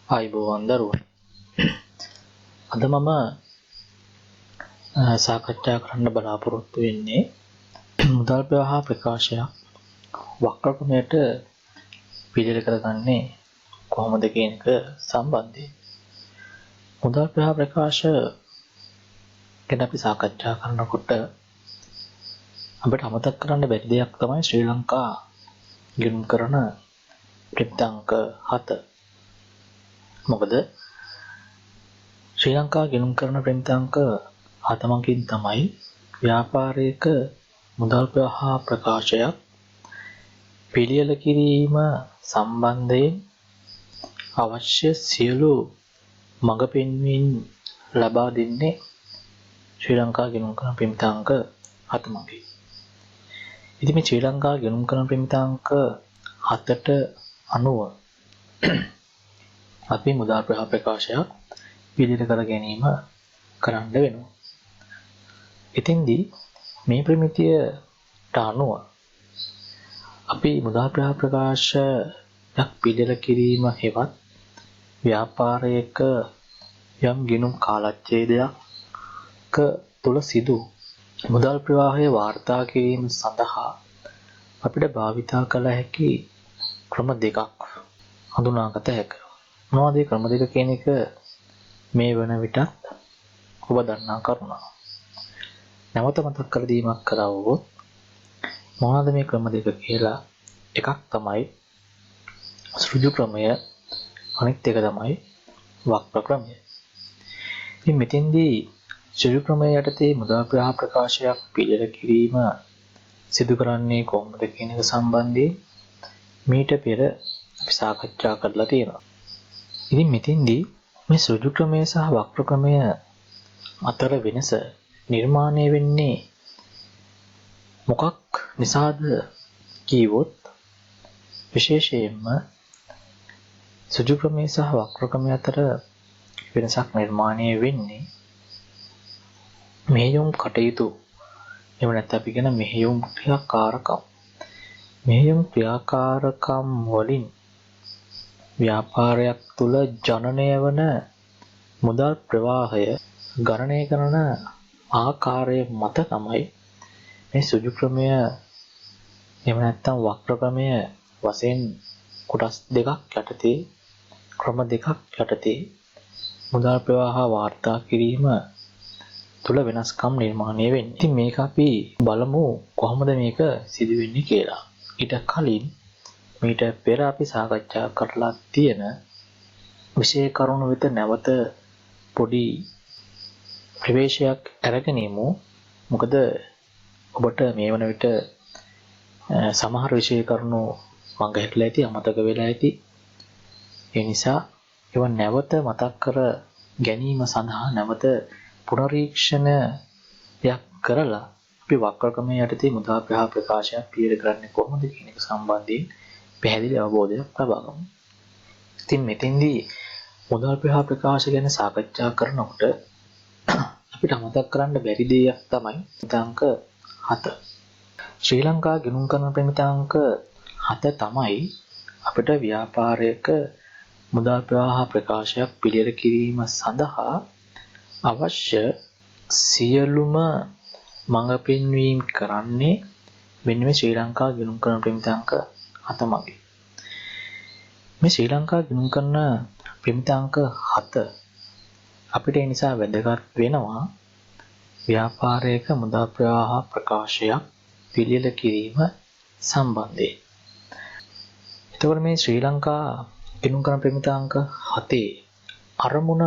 ආයුබෝවන් දරුවනේ. අද මම සාකච්ඡා කරන්න බලාපොරොත්තු වෙන්නේ මුදල් ප්‍රවාහ ප්‍රකාශයක් වක්‍රකමයට පිළියෙල කරගන්නේ කොහොමද කියන එක සම්බන්ධයෙන්. මුදල් ප්‍රවාහ ප්‍රකාශ ගැන අපි සාකච්ඡා කරනකොට අපිට අමතක කරන්න බැරි දෙයක් තමයි ශ්‍රී ලංකා ගිණුම් කරන ප්‍රතිඅංක 7. මොකද ශ්‍රී ලංකා ගිණුම් කරන ප්‍රතිඅංක 7 මගින් තමයි ව්‍යාපාරයක මුදල් ප්‍රවාහ ප්‍රකාශයක් පිළියෙල කිරීම සම්බන්ධයෙන් අවශ්‍ය සියලු මඟ පෙන්වීම් ලබා දෙන්නේ ශ්‍රී ලංකා ගිණුම් කරන ප්‍රතිඅංක 7 මගින්. ඉතින් මේ ශ්‍රී ලංකා ගිණුම් කරන ප්‍රතිඅංක 7ට අනුව අපි මුදල් ප්‍රවාහ ප්‍රකාශයක් පිළියෙල කර ගැනීම කරන්න වෙනවා. ඉතින්දී මේ ප්‍රමිතියට අනුව අපි මුදල් ප්‍රවාහ ප්‍රකාශයක් පිළියෙල කිරීම හෙවත් ව්‍යාපාරයක යම් ගිණුම් කාලච්ඡේදයක තුල සිදු මුදල් ප්‍රවාහය වාර්තා කිරීම සඳහා අපිට භාවිතා කළ හැකි ක්‍රම දෙකක් හඳුනාගත හැකියි. මොනවද මේ ක්‍රම දෙක කියන එක මේ වන විටත් ඔබ දන්නා කරුණක්. නැවත මතක් කර දීමක් කරවුවොත් මොනවද මේ ක්‍රම දෙක කියලා? එකක් තමයි සෘජු ක්‍රමය, අනිත් එක තමයි වක්‍ර ක්‍රමය. ඉතින් මෙතෙන්දී සෘජු ක්‍රමය යටතේ මුදල් ප්‍රවාහ ප්‍රකාශයක් පිළියෙල කිරීම සිදු කරන්නේ කොහොමද කියන එක සම්බන්ධයෙන් මීට පෙර අපි සාකච්ඡා කරලා තියෙනවා. ඉතින් මෙතෙන්දී මේ සෘජු ක්‍රමය සහ වක්‍ර ක්‍රමය අතර වෙනස නිර්මාණය වෙන්නේ මොකක් නිසාද කීවොත් විශේෂයෙන්ම සෘජු ක්‍රමය සහ වක්‍ර ක්‍රමය අතර වෙනසක් නිර්මාණය වෙන්නේ මෙහෙයුම් කටයුතු. එහෙම නැත්නම් අපි කියන මෙහෙයුම් ක්‍රියාකාරකම්. මෙහෙයුම් ක්‍රියාකාරකම් වලින් ව්‍යාපාරයක් තුල ජනනය වන මුදල් ප්‍රවාහය ගණනය කරන ආකාරය මත තමයි මේ සෘජු ක්‍රමය එහෙම නැත්නම් වක්‍ර ක්‍රමය වශයෙන් කොටස් දෙකක් යටතේ ක්‍රම දෙකක් යටතේ මුදල් ප්‍රවාහ වාර්තා කිරීම තුල වෙනස්කම් නිර්මාණය වෙන්නේ. ඉතින් මේක අපි බලමු කොහොමද මේක සිදු වෙන්නේ කියලා. ඊට කලින් මීට පෙර අපි සාකච්ඡා කරලා තියෙන විශේෂ කරුණු වෙත නැවත පොඩි ප්‍රවේශයක් අරගෙන යමු. මොකද ඔබට මේ වන විට සමහර විශේෂ කරුණු මඟ හැරලා ඇති, අමතක වෙලා ඇති. ඒ නිසා ඒවා නැවත මතක් කර ගැනීම සඳහා නැවත පුනරීක්ෂණයක් කරලා අපි වක්‍ර ක්‍රමයේ යටතේ මුදල් ප්‍රවාහ ප්‍රකාශයක් පිළියෙල කරන්නේ කොහොමද කියන එක සම්බන්ධයෙන් පැහැදිලි අවබෝධයක් ලබා ගමු. ඉතින් මෙතෙන්දී මුදල් ප්‍රවාහ ප්‍රකාශ ගැන සාකච්ඡා කරනකොට අපිට අමතක කරන්න බැරි දෙයක් තමයි ප්‍රතිඅංක 7. ශ්‍රී ලංකා ගිණුම් කරන ප්‍රතිඅංක 7 තමයි අපිට ව්‍යාපාරයක මුදල් ප්‍රවාහ ප්‍රකාශයක් පිළියෙල කිරීම සඳහා අවශ්‍ය සියලුම මඟ පෙන්වීම් කරන්නේ මෙන්න මේ ශ්‍රී ලංකා ගිණුම් කරන ප්‍රතිඅංක 7 මගින්. මේ ශ්‍රී ලංකා ගිණුම් කරන ප්‍රතිඅංක 7 අපිට ඒ නිසා වැදගත් වෙනවා ව්‍යාපාරයක මුදල් ප්‍රවාහ ප්‍රකාශයක් පිළියෙල කිරීම සම්බන්ධයෙන්. එතකොට මේ ශ්‍රී ලංකා ගිණුම් කරන ප්‍රතිඅංක 7 අරමුණ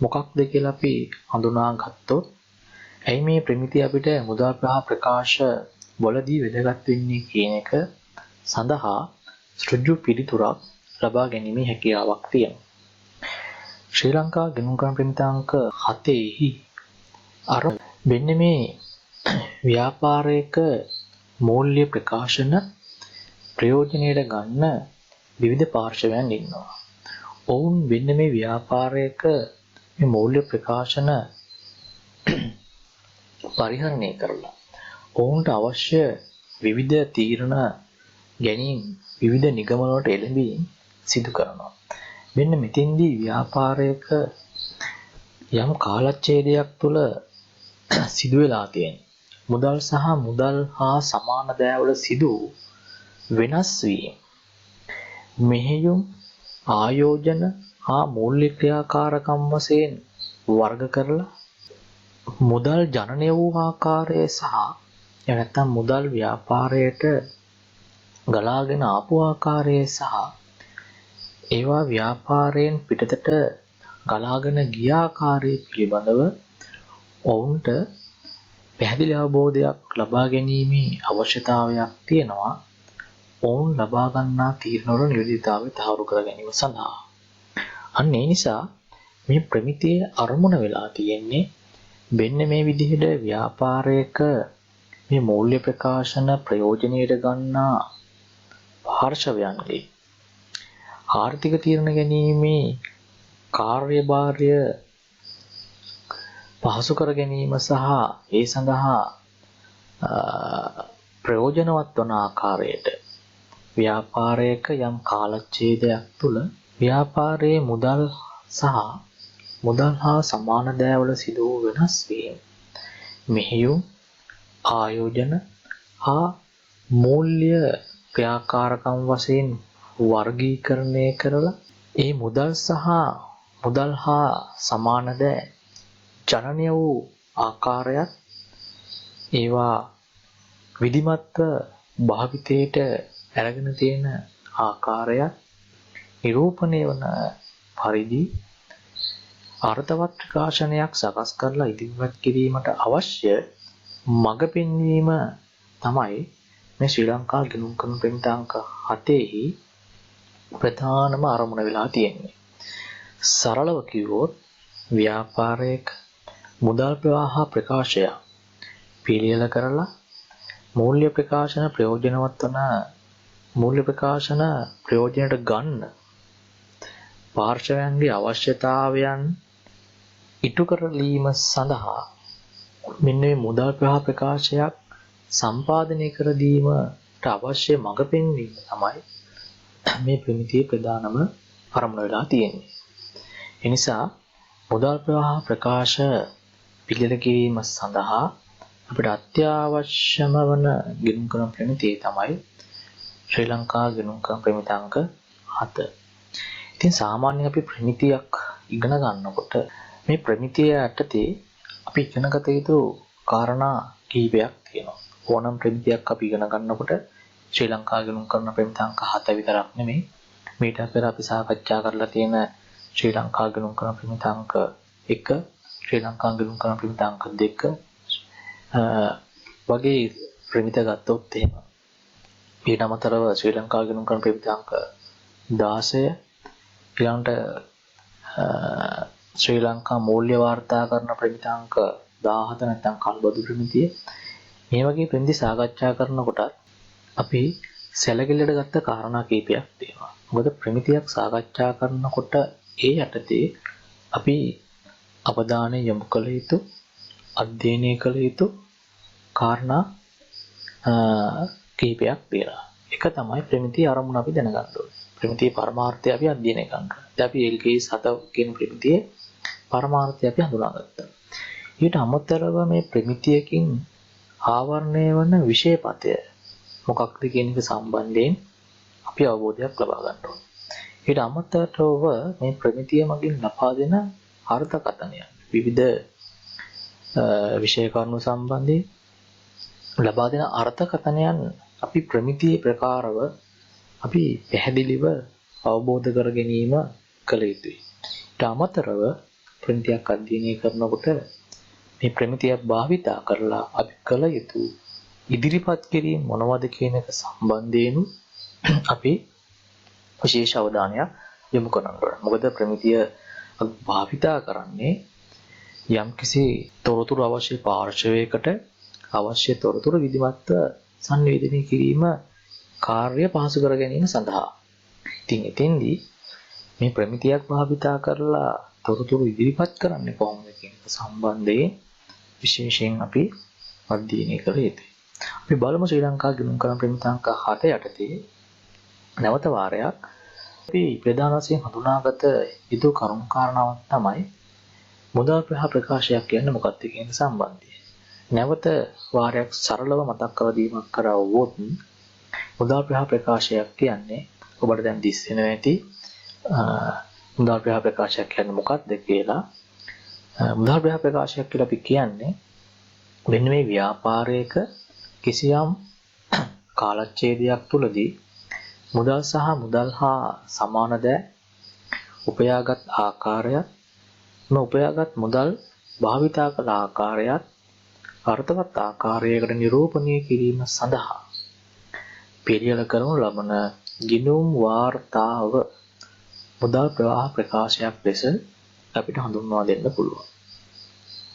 මොකක්ද කියලා අපි හඳුනා ගත්තොත් ඇයි මේ ප්‍රමිතිය අපිට මුදල් ප්‍රවාහ ප්‍රකාශ වලදී වැදගත් වෙන්නේ කියන එක සඳහා ඍජු පිළිතුරක් ලබා ගැනීමේ හැකියාවක් තියෙනවා. ශ්‍රී ලංකා ගිණුම් කරන ප්‍රතිඅංක 7හි අර වෙන්න මේ ව්‍යාපාරයක මූල්‍ය ප්‍රකාශන ප්‍රයෝජනයට ගන්න විවිධ පාර්ශවයන් ඉන්නවා. ඔවුන් වෙන්න මේ ව්‍යාපාරයක මේ මූල්‍ය ප්‍රකාශන පරිහරණය කරලා ඔවුන්ට අවශ්‍ය විවිධ තීරණ ගැනීම විවිධ නිගමන වලට එළඹීම් සිදු කරනවා. මෙන්න මෙතෙන්දී ව්‍යාපාරයක යම් කාලච්ඡේදයක් තුළ සිදු වෙලා තියෙන මුදල් සහ මුදල් හා සමාන දෑවල සිදු වෙනස් වීම මෙහෙයුම් ආයෝජන හා මූල්‍ය ක්‍රියාකාරකම් වශයෙන් වර්ග කරලා මුදල් ජනනය වූ ආකාරය සහ නැත්නම් මුදල් ව්‍යාපාරයට ගලාගෙන ආපු ආකාරය සහ ඒවා ව්‍යාපාරයෙන් පිටතට ගලාගෙන ගිය ආකාරය පිළිබඳව ඔවුන්ට පැහැදිලි අවබෝධයක් ලබා ගැනීමේ අවශ්‍යතාවයක් තියෙනවා. ඔවුන් ලබා ගන්නා තීරණවල නිවැරදිතාවය තහවුරු කර ගැනීම සඳහා. අන්න ඒ නිසා මේ ප්‍රමිතියේ අරමුණ වෙලා තියෙන්නේ මෙන්න මේ විදිහට ව්‍යාපාරයක මේ මූල්‍ය ප්‍රකාශන ප්‍රයෝජනයට ගන්නා පාර්ශවයන්ගේ ආර්ථික තීරණ ගැනීමේ කාර්යභාරය පහසු කර ගැනීම සහ ඒ සඳහා ප්‍රයෝජනවත් වන ආකාරයට ව්‍යාපාරයක යම් කාලච්ඡේදයක් තුළ ව්‍යාපාරයේ මුදල් සහ මුදල් හා සමාන දෑවල සිදු වූ වෙනස් වීම මෙහෙයුම් ආයෝජන හා මූල්‍ය ක්‍රියාකාරකම් වශයෙන් වර්ගීකරණය කරලා ඒ මුදල් සහ මුදල් හා සමාන දෑ ජනනය වූ ආකාරයත් ඒවා විධිමත්ව භාවිතයට අරගෙන තියෙන ආකාරයත් නිරූපණය වන පරිදි අර්ථවත් ප්‍රකාශනයක් සකස් කරලා ඉදිරිපත් කිරීමට අවශ්‍ය මඟ පෙන්වීම තමයි මේ ශ්‍රී ලංකා ගිණුම් කරන ප්‍රමිතාංක 7 ප්‍රධානම අරමුණ වෙලා තියෙන්නේ. සරලව කිව්වොත් ව්‍යාපාරයක මුදල් ප්‍රවාහ ප්‍රකාශය පිළියෙල කරලා මූල්‍ය ප්‍රකාශන ප්‍රයෝජනවත් වන මූල්‍ය ප්‍රකාශන ප්‍රයෝජනයට ගන්න පාර්ශවයන්ගේ අවශ්‍යතාවයන් ඉටු කරලීම සඳහා මෙන්න මේ මුදල් ප්‍රවාහ ප්‍රකාශයක් සම්පාදනය කර දීමට අවශ්‍ය මඟ පෙන්වීම තමයි මේ ප්‍රමිතියේ ප්‍රධානම අරමුණ වෙලා තියෙන්නේ. ඒ නිසා මුදල් ප්‍රවාහ ප්‍රකාශ පිළියෙල කිරීම සඳහා අපිට අත්‍යවශ්‍යම වන ගිණුම් කරන ප්‍රමිතිය තමයි ශ්‍රී ලංකා ගිණුම් කරන ප්‍රමිතාංක 7. ඉතින් සාමාන්‍යයෙන් අපි ප්‍රමිතියක් ඉගෙන ගන්නකොට මේ ප්‍රමිතිය යටතේ අපි ඉගෙනගත යුතු කාරණා කීපයක් තියෙනවා. ඕනම ප්‍රමිතියක් අපි ඉගෙන ගන්නකොට ශ්‍රී ලංකා ගිණුම් කරන ප්‍රමිතාංක 7 විතරක් නෙමෙයි මීට පෙර අපි සාකච්ඡා කරලා තියෙන ශ්‍රී ලංකා ගිණුම් කරන ප්‍රමිතාංක 1 ශ්‍රී ලංකා ගිණුම් කරන ප්‍රමිතාංක 2 වගේ ප්‍රමිත ගත්තොත් එහෙම ඊට අමතරව ශ්‍රී ලංකා ගිණුම් කරන ප්‍රමිතාංක 16 ඊළඟට ශ්‍රී ලංකා මූල්‍ය වාර්තාකරණ ප්‍රමිතාංක 17 නැත්නම් කල්බදු ප්‍රමිතිය මේ වගේ ප්‍රමිති සාකච්ඡා කරනකොට අපි සැලකිල්ලට ගත්ත කාරණා කීපයක් තියෙනවා. මොකද ප්‍රමිතියක් සාකච්ඡා කරනකොට ඒ යටතේ අපි අවධානය යොමු කළ යුතු අධ්‍යයනය කළ යුතු කාරණා කීපයක් තියෙනවා. එක තමයි ප්‍රමිතිය අරමුණ අපි දැනගන්න ඕනේ. ප්‍රමිතියේ පරමාර්ථය අපි අධ්‍යයනය කරනවා. දැන් අපි LKS 7 කියන ප්‍රමිතියේ පරමාර්ථය අපි හඳුනාගත්තා. ඊට අමතරව මේ ප්‍රමිතියකින් ආවරණය වන විෂයපතය මොකක්ද කියන එක සම්බන්ධයෙන් අපි අවබෝධයක් ලබා ගන්න ඕනේ. ඊට අමතරව මේ ප්‍රමිතිය මගින් ලබා දෙන අර්ථකථනය විවිධ විෂය කරුණු සම්බන්ධයෙන් ලබා දෙන අර්ථකථනයන් අපි ප්‍රමිතියේ ප්‍රකාරව අපි පැහැදිලිව අවබෝධ කර ගැනීම කළ යුතුයි. ඊට අමතරව ප්‍රමිතියක් අධ්‍යයනය කරනකොට මේ ප්‍රමිතිය භාවිතා කරලා අපි කළ යුතු ඉදිරිපත් කිරීම මොනවද කියන එක සම්බන්ධයෙන් අපි විශේෂ අවධානයක් යොමු කරන්න ඕනේ. මොකද ප්‍රමිතිය භාවිතා කරන්නේ යම්කිසි තොරතුරු අවශ්‍ය පාර්ශවයකට අවශ්‍ය තොරතුරු විධිමත්ව සංවේදනය කිරීම කාර්ය පහසු කර ගැනීම සඳහා. ඉතින් එතෙන්දී මේ ප්‍රමිතියක් භාවිතා කරලා තොරතුරු ඉදිරිපත් කරන්නේ කොහොමද කියන එක සම්බන්ධයෙන් විශේෂයෙන් අපි අධ්‍යයනය කළ යුතුයි. අපි බලමු ශ්‍රී ලංකා ගිණුම් කරන ප්‍රමිතාංක 7 යටතේ නැවත වාරයක් අපි ප්‍රධාන වශයෙන් හඳුනාගත යුතු කරුණු කාරණාවක් තමයි මුදල් ප්‍රකාශයක් කියන්නේ මොකක්ද කියන සම්බන්ධය. නැවත වාරයක් සරලව මතක් කර දීමක් කරවුවොත් මුදල් ප්‍රකාශයක් කියන්නේ ඔබට දැන් දිස්සෙනවා ඇති මුදල් ප්‍රකාශයක් කියන්නේ මොකක්ද කියලා. මුදල් ප්‍රකාශයක් කියලා අපි කියන්නේ මෙන්න මේ ව්‍යාපාරයක කිසියම් කාලච්ඡේදයක් තුළදී මුදල් සහ මුදල් හා සමාන දෑ උපයාගත් ආකාරයත් උපයාගත් මුදල් භාවිතා කළ ආකාරයත් අර්ථවත් ආකාරයකට නිරූපණය කිරීම සඳහා පිළියෙල කරනු ලබන ගිණුම් වාර්තාව මුදල් ප්‍රවාහ ප්‍රකාශයක් ලෙස අපිට හඳුන්වා දෙන්න පුළුවන්.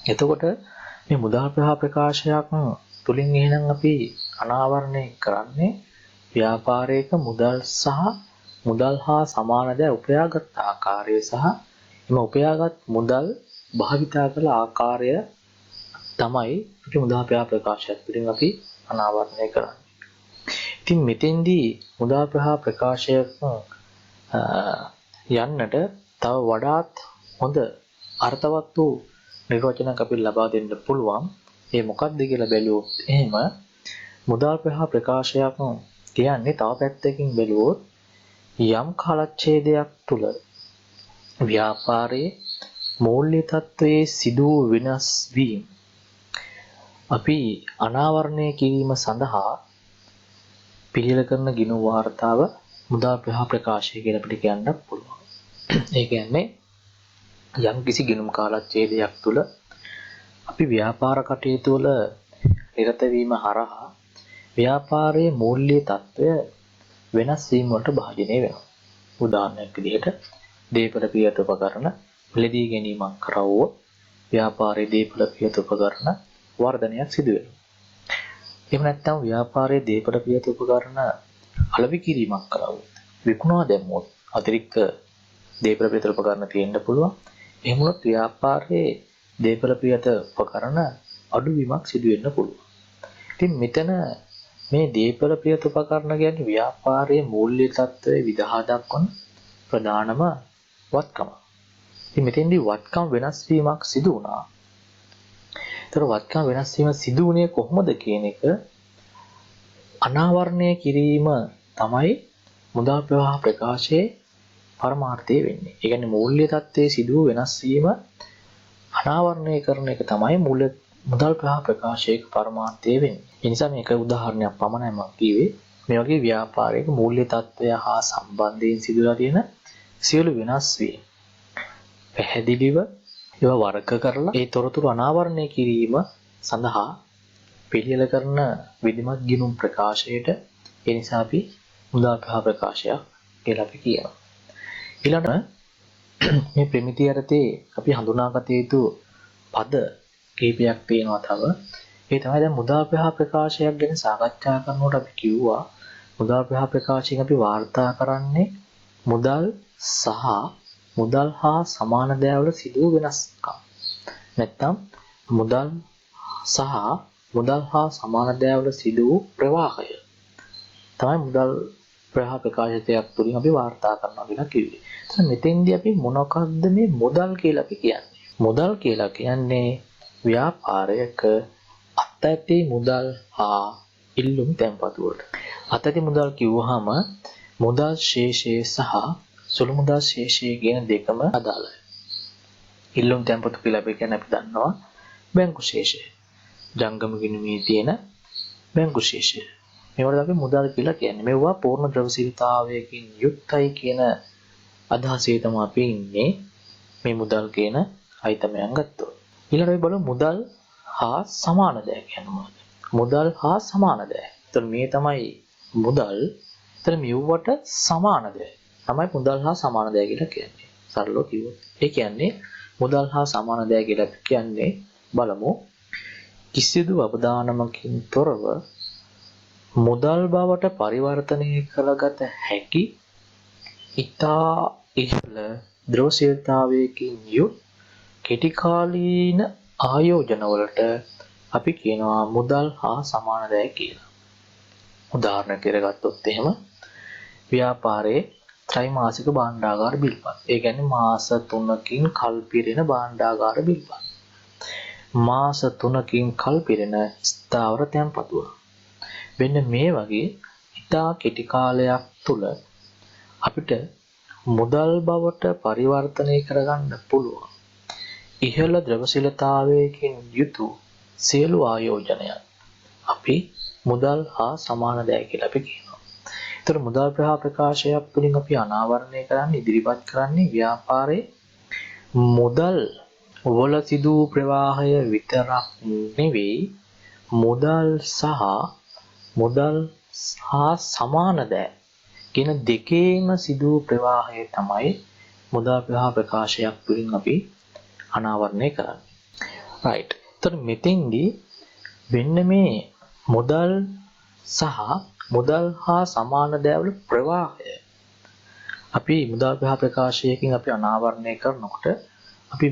එතකොට මේ මුදල් ප්‍රවාහ ප්‍රකාශයක් තුලින් එහෙනම් අපි අනාවරණය කරන්නේ ව්‍යාපාරයක මුදල් සහ මුදල් හා සමාන දෑ උපයාගත් ආකාරය සහ එම උපයාගත් මුදල් භාවිතා කළ ආකාරය තමයි අපි මුදල් ප්‍රකාශයක් තුළින් අපි අනාවරණය කරන්නේ. ඉතින් මෙතෙන්දී මුදල් ප්‍රකාශයක් යන්නට තව වඩාත් හොඳ අර්ථවත් වූ නිර්වචනයක් අපි ලබා දෙන්න පුළුවන්. ඒ මොකක්ද කියලා බැලුවොත් එහෙම මුදල් ප්‍රකාශයක් කියන්නේ තව පැත්තකින් බැලුවොත් යම් කාලච්ඡේදයක් තුල ව්‍යාපාරයේ මූල්‍ය තත්ත්වයේ සිදු වූ වෙනස් වීම අපි අනාවරණය කිරීම සඳහා පිළියෙල කරන ගිණුම් වාර්තාව මුදල් ප්‍රකාශය කියලා අපිට කියන්න පුළුවන්. ඒ කියන්නේ යම් කිසි ගිණුම් කාලච්ඡේදයක් තුල අපි ව්‍යාපාර කටයුතු වල නිරත වීම හරහා ව්‍යාපාරයේ මූල්‍ය තත්ත්වය වෙනස් වීම වලට භාජනය වෙනවා. උදාහරණයක් විදිහට දේපළ පියත උපකරණ මිලදී ගැනීමක් කරවුවොත් ව්‍යාපාරයේ දේපළ පියත උපකරණ වර්ධනයක් සිදු වෙනවා. එහෙම නැත්නම් ව්‍යාපාරයේ දේපළ පියත උපකරණ අලෙවි කිරීමක් කරවුවොත් විකුණා දැම්මොත් අතිරික්ත දේපළ පියත උපකරණ තියෙන්න පුළුවන්. එහෙම වුණොත් ව්‍යාපාරයේ දේපළ පියත උපකරණ අඩුවීමක් සිදු වෙන්න පුළුවන්. ඉතින් මෙතන මේ දේපළ පියත උපකරණ කියන්නේ ව්‍යාපාරයේ මූල්‍ය තත්ත්වයේ විදහා දක්වන ප්‍රධානම වත්කම. ඉතින් මෙතෙන්දී වත්කම් වෙනස් වීමක් සිදු වුණා. ඒතර වත්කම් වෙනස් වීම සිදු වුණේ කොහොමද කියන එක අනාවරණය කිරීම තමයි මුදල් ප්‍රවාහ ප්‍රකාශයේ පරමාර්ථය වෙන්නේ. ඒ කියන්නේ මූල්‍ය තත්ත්වයේ සිදු වෙනස් වීම අනාවරණය කරන එක තමයි මුදල් ප්‍රවාහ ප්‍රකාශයක පරමාර්ථය වෙන්නේ. ඒ නිසා මේක උදාහරණයක් පමණයි මම කිව්වේ. මේ වගේ ව්‍යාපාරයක මූල්‍ය තත්ත්වය හා සම්බන්ධයෙන් සිදුලා තියෙන සියලු වෙනස් වීම පැහැදිලිව ඒවා වර්ග කරලා ඒ තොරතුරු අනාවරණය කිරීම සඳහා පිළියෙල කරන විධිමත් ගිණුම් ප්‍රකාශයට ඒ නිසා අපි මුදල් ප්‍රවාහ ප්‍රකාශයක් කියලා අපි කියනවා. ඊළඟට මේ ප්‍රමිතිය යටතේ අපි හඳුනාගත යුතු පද කීපයක් තියෙනවා තව. ඒ තමයි දැන් මුදල් ප්‍රවාහ ප්‍රකාශයක් ගැන සාකච්ඡා කරනකොට අපි කිව්වා මුදල් ප්‍රවාහ ප්‍රකාශයෙන් අපි වාර්තා කරන්නේ මුදල් සහ මුදල් හා සමාන දෑවල සිදු වෙනස්කම්. නැත්නම් මුදල් සහ මුදල් හා සමාන දෑවල සිදු වූ ප්‍රවාහය තමයි මුදල් ප්‍රවාහ ප්‍රකාශයක් තුලින් අපි වාර්තා කරනවා කියලා කිව්වේ. එතන මෙතෙන්දී අපි මොනකද්ද මේ මුදල් කියලා අපි කියන්නේ? මුදල් කියලා කියන්නේ ව්‍යාපාරයක අත්ඇති මුදල් හා ඉල්ලුම් තැන්පතු වලට. අත්ඇති මුදල් කිව්වහම මුදල් ශේෂය සහ සුළු මුදල් ශේෂය කියන දෙකම අදාළයි. ඉල්ලුම් තැන්පතු කියලා අපි කියන්නේ අපි දන්නවා බැංකු ශේෂය. ජංගම ගිණුමේ තියෙන බැංකු ශේෂය. මේවට අපි මුදල් කියලා කියන්නේ. මේවා පූර්ණ ද්‍රව්‍යශීලතාවයකින් යුක්තයි කියන අදහසේ තමයි අපි ඉන්නේ මේ මුදල් කියන අයිතමයන් ගත්තොත්. ඊළඟට අපි බලමු මුදල් හා සමාන දෑ කියන්නේ මොකක්ද? මුදල් හා සමාන දෑ. එතකොට මේ තමයි මුදල්. එතන මෙව්වට සමාන දෑ. තමයි මුදල් හා සමාන දෑ කියලා කියන්නේ. සරලව කිව්වොත්. ඒ කියන්නේ මුදල් හා සමාන දෑ කියලා කියන්නේ බලමු කිසිදු අවදානමකින් තොරව මුදල් බවට පරිවර්තනය කරගත හැකි ඉතා ඉහළ ද්‍රව්‍යශීලතාවයකින් යුත් කෙටි කාලීන ආයෝජන වලට අපි කියනවා මුදල් හා සමාන දෑ කියලා. උදාහරණයක් ගත්තොත් එහෙම ව්‍යාපාරයේ ත්‍රිමාසික භාණ්ඩාගාර බිල්පත්. ඒ කියන්නේ මාස 3කින් කල් පිරෙන භාණ්ඩාගාර බිල්පත්. මාස 3කින් කල් පිරෙන ස්ථාවර තැන්පතුව. මෙන්න මේ වගේ ඉතා කෙටි කාලයක් තුල අපිට මුදල් බවට පරිවර්තනය කරගන්න පුළුවන්. ඉහළ ද්‍රවශීලතාවයකින් යුතු සියලු ආයෝජනයන් අපි මුදල් හා සමාන දෑ කියලා අපි කියනවා. ඒතර මුදල් ප්‍රවාහ ප්‍රකාශයක් තුළින් අපි අනාවරණය කරන්නේ ඉදිරිපත් කරන්නේ ව්‍යාපාරයේ මුදල් වල සිදු ප්‍රවාහය විතරක් නෙවෙයි මුදල් හා සමාන දෑ කියන දෙකේම සිදු ප්‍රවාහය තමයි මුදල් ප්‍රවාහ ප්‍රකාශයක් තුළින් අපි අනාවරණය කරන්නේ. right. ඒතර මෙතෙන්දී වෙන්න මේ මුදල් සහ මුදල් හා සමාන දෑවල ප්‍රවාහය අපි මුදල් ප්‍රවාහ ප්‍රකාශයකින් අපි අනාවරණය කරනකොට අපි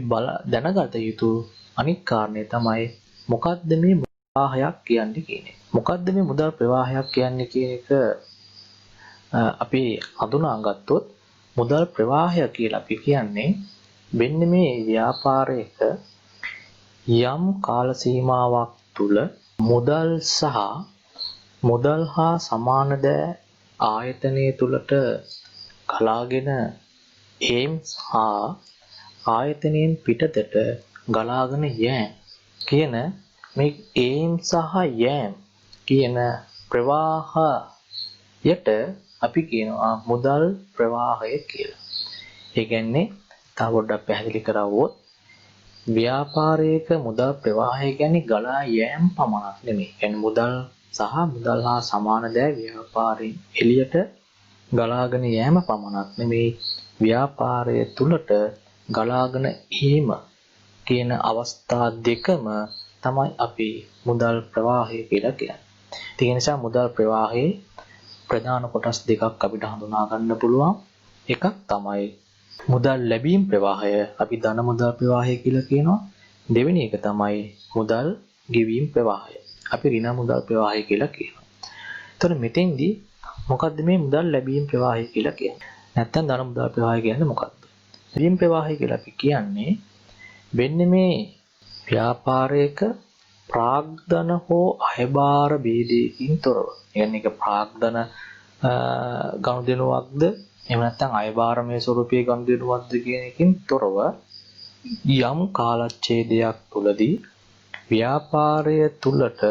දැනගත යුතු අනිත් කාරණේ තමයි මොකද්ද මේ ප්‍රවාහයක් කියන්නේ කියන එක. මොකද්ද මේ මුදල් ප්‍රවාහයක් කියන්නේ කියන එක අපි හඳුනාගත්තොත් මුදල් ප්‍රවාහය කියලා අපි කියන්නේ මෙන්න මේ ව්‍යාපාරයක යම් කාල සීමාවක් තුල මුදල් සහ මුදල් හා සමාන දෑ ආයතනයේ තුලට ගලාගෙන ඒම් හා ආයතනයෙන් පිටතට ගලාගෙන යෑම කියන මේ ඒම් සහ යෑම කියන ප්‍රවාහයට අපි කියනවා මුදල් ප්‍රවාහය කියලා. ඒ කියන්නේ තව පොඩ්ඩක් පැහැදිලි කරවුවොත් ව්‍යාපාරයක මුදල් ප්‍රවාහය කියන්නේ ගලා යෑම පමණක් නෙමෙයි. කියන්නේ මුදල් සහ මුදල් හා සමාන දෑ ව්‍යාපාරයෙන් එළියට ගලාගෙන යෑම පමණක් නෙමෙයි ව්‍යාපාරය තුලට ගලාගෙන ඒම කියන අවස්ථා දෙකම තමයි අපි මුදල් ප්‍රවාහය කියලා කියන්නේ. ඒ නිසා මුදල් ප්‍රවාහයේ ප්‍රධාන කොටස් දෙකක් අපිට හඳුනා ගන්න පුළුවන්. එකක් තමයි මුදල් ලැබීම් ප්‍රවාහය අපි ධන මුදල් ප්‍රවාහය කියලා කියනවා. දෙවෙනි එක තමයි මුදල් ගෙවීම් ප්‍රවාහය. අපි ඍණ මුදල් ප්‍රවාහය කියලා කියනවා. එතකොට මෙතෙන්දී මොකද්ද මේ මුදල් ලැබීම් ප්‍රවාහය කියලා කියන්නේ? නැත්තම් ධන මුදල් ප්‍රවාහය කියන්නේ මොකක්ද? ලැබීම් ප්‍රවාහය කියලා අපි කියන්නේ වෙන්නේ මේ ව්‍යාපාරයක ප්‍රාග්ධන හෝ අයබාර ભેදයකින් තොරව. කියන්නේ ඒක ප්‍රාග්ධන ගනුදෙනුවක්ද එහෙම නැත්නම් අයබාරමය ස්වරූපයේ ගනුදෙනුවක්ද කියන එකකින් තොරව යම් කාලච්ඡේදයක් තුලදී ව්‍යාපාරය තුලට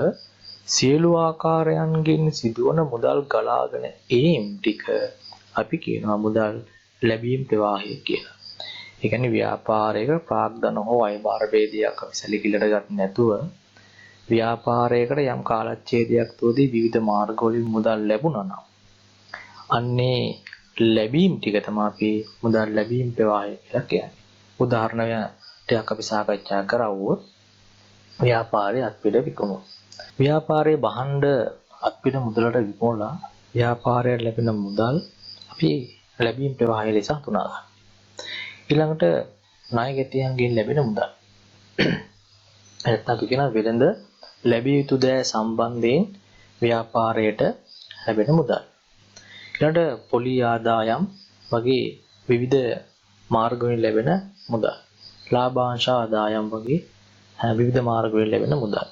සියලු ආකාරයන්ගෙන් සිදුවන මුදල් ගලාගෙන ඒම් ටික අපි කියනවා මුදල් ලැබීම් ප්‍රවාහය කියලා. ඒ කියන්නේ ව්‍යාපාරයක ප්‍රාග්ධන හෝ අයබාර ભેදයක් අපි සැලකිලිට ගන්න නැතුව ව්‍යාපාරයකට යම් කාලච්ඡේදයක් තුලදී විවිධ මාර්ග වලින් මුදල් ලැබුණා නම් අන්නේ ලැබීම් ටික තමයි අපි මුදල් ලැබීම් ප්‍රවාහය කියලා කියන්නේ. උදාහරණයක් අපි සාකච්ඡා කරවුවොත් ව්‍යාපාරයේ අත්පිට විකුණුම. ව්‍යාපාරයේ භාණ්ඩ අත්පිට මුදලට විකුණලා ව්‍යාපාරයට ලැබෙන මුදල් අපි ලැබීම් ප්‍රවාහය ලෙස හඳුනා ගන්නවා. ඊළඟට ණයගැතියන්ගෙන් ලැබෙන මුදල්. එතන අපි කියන වෙළඳ ලැබිය යුතු දෑ සම්බන්ධයෙන් ව්‍යාපාරයට ලැබෙන මුදල්. ඊළඟට පොලි ආදායම් වගේ විවිධ මාර්ග වලින් ලැබෙන මුදල්. ලාභාංශ ආදායම් වගේ විවිධ මාර්ග වලින් ලැබෙන මුදල්.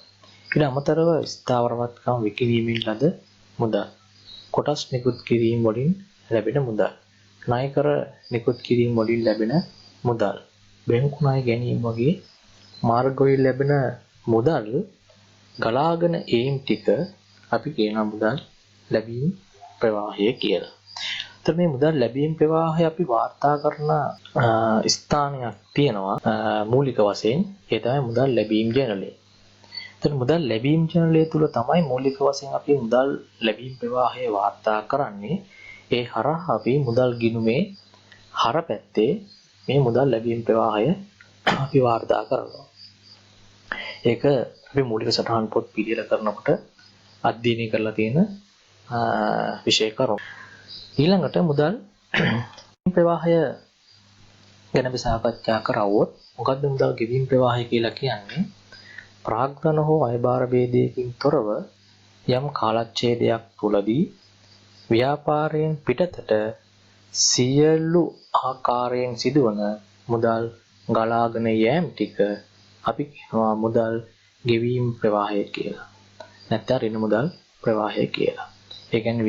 ඊට අමතරව ස්ථාවරවත්කම් විකිණීමෙන් ලද මුදල්. කොටස් නිකුත් කිරීම වලින් ලැබෙන මුදල්. ණයකර නිකුත් කිරීම වලින් ලැබෙන මුදල්. බැංකු ණය ගැනීම වගේ මාර්ග වලින් ලැබෙන මුදල් ගලාගෙන ඒම් ටික අපි කියන මුදල් ලැබීම් ප්‍රවාහය කියලා. එතකොට මේ මුදල් ලැබීම් ප්‍රවාහය අපි වාර්තා කරන ස්ථානයක් තියෙනවා මූලික වශයෙන්. ඒ තමයි මුදල් ලැබීම් ජර්නලය. එතකොට මුදල් ලැබීම් ජර්නලය තුල තමයි මූලික වශයෙන් අපි මුදල් ලැබීම් ප්‍රවාහය වාර්තා කරන්නේ. ඒ හරහා අපි මුදල් ගිණුමේ හර පැත්තේ මේ මුදල් ලැබීම් ප්‍රවාහය අපි වාර්තා කරනවා. ඒක අපි මූලික සටහන් පොත් පිළියෙල කරනකොට අධ්‍යයනය කරලා තියෙන විෂය කරුණු. ඊළඟට මුදල් ප්‍රවාහය ගැන අපි සාකච්ඡා කරවුවොත් මොකද්ද මුදල් ගෙවීම් ප්‍රවාහය කියලා කියන්නේ? ප්‍රාග්ධන හෝ අයබාර ભેදයකින් තොරව යම් කාලච්ඡේදයක් තුලදී ව්‍යාපාරයෙන් පිටතට සියලු ආකාරයෙන් සිදුවන මුදල් ගලාගෙන යෑම ටික අපි කියනවා මුදල් ගෙවීම් ප්‍රවාහය කියලා. නැත්නම් ඍණ මුදල් ප්‍රවාහය කියලා. ඒ කියන්නේ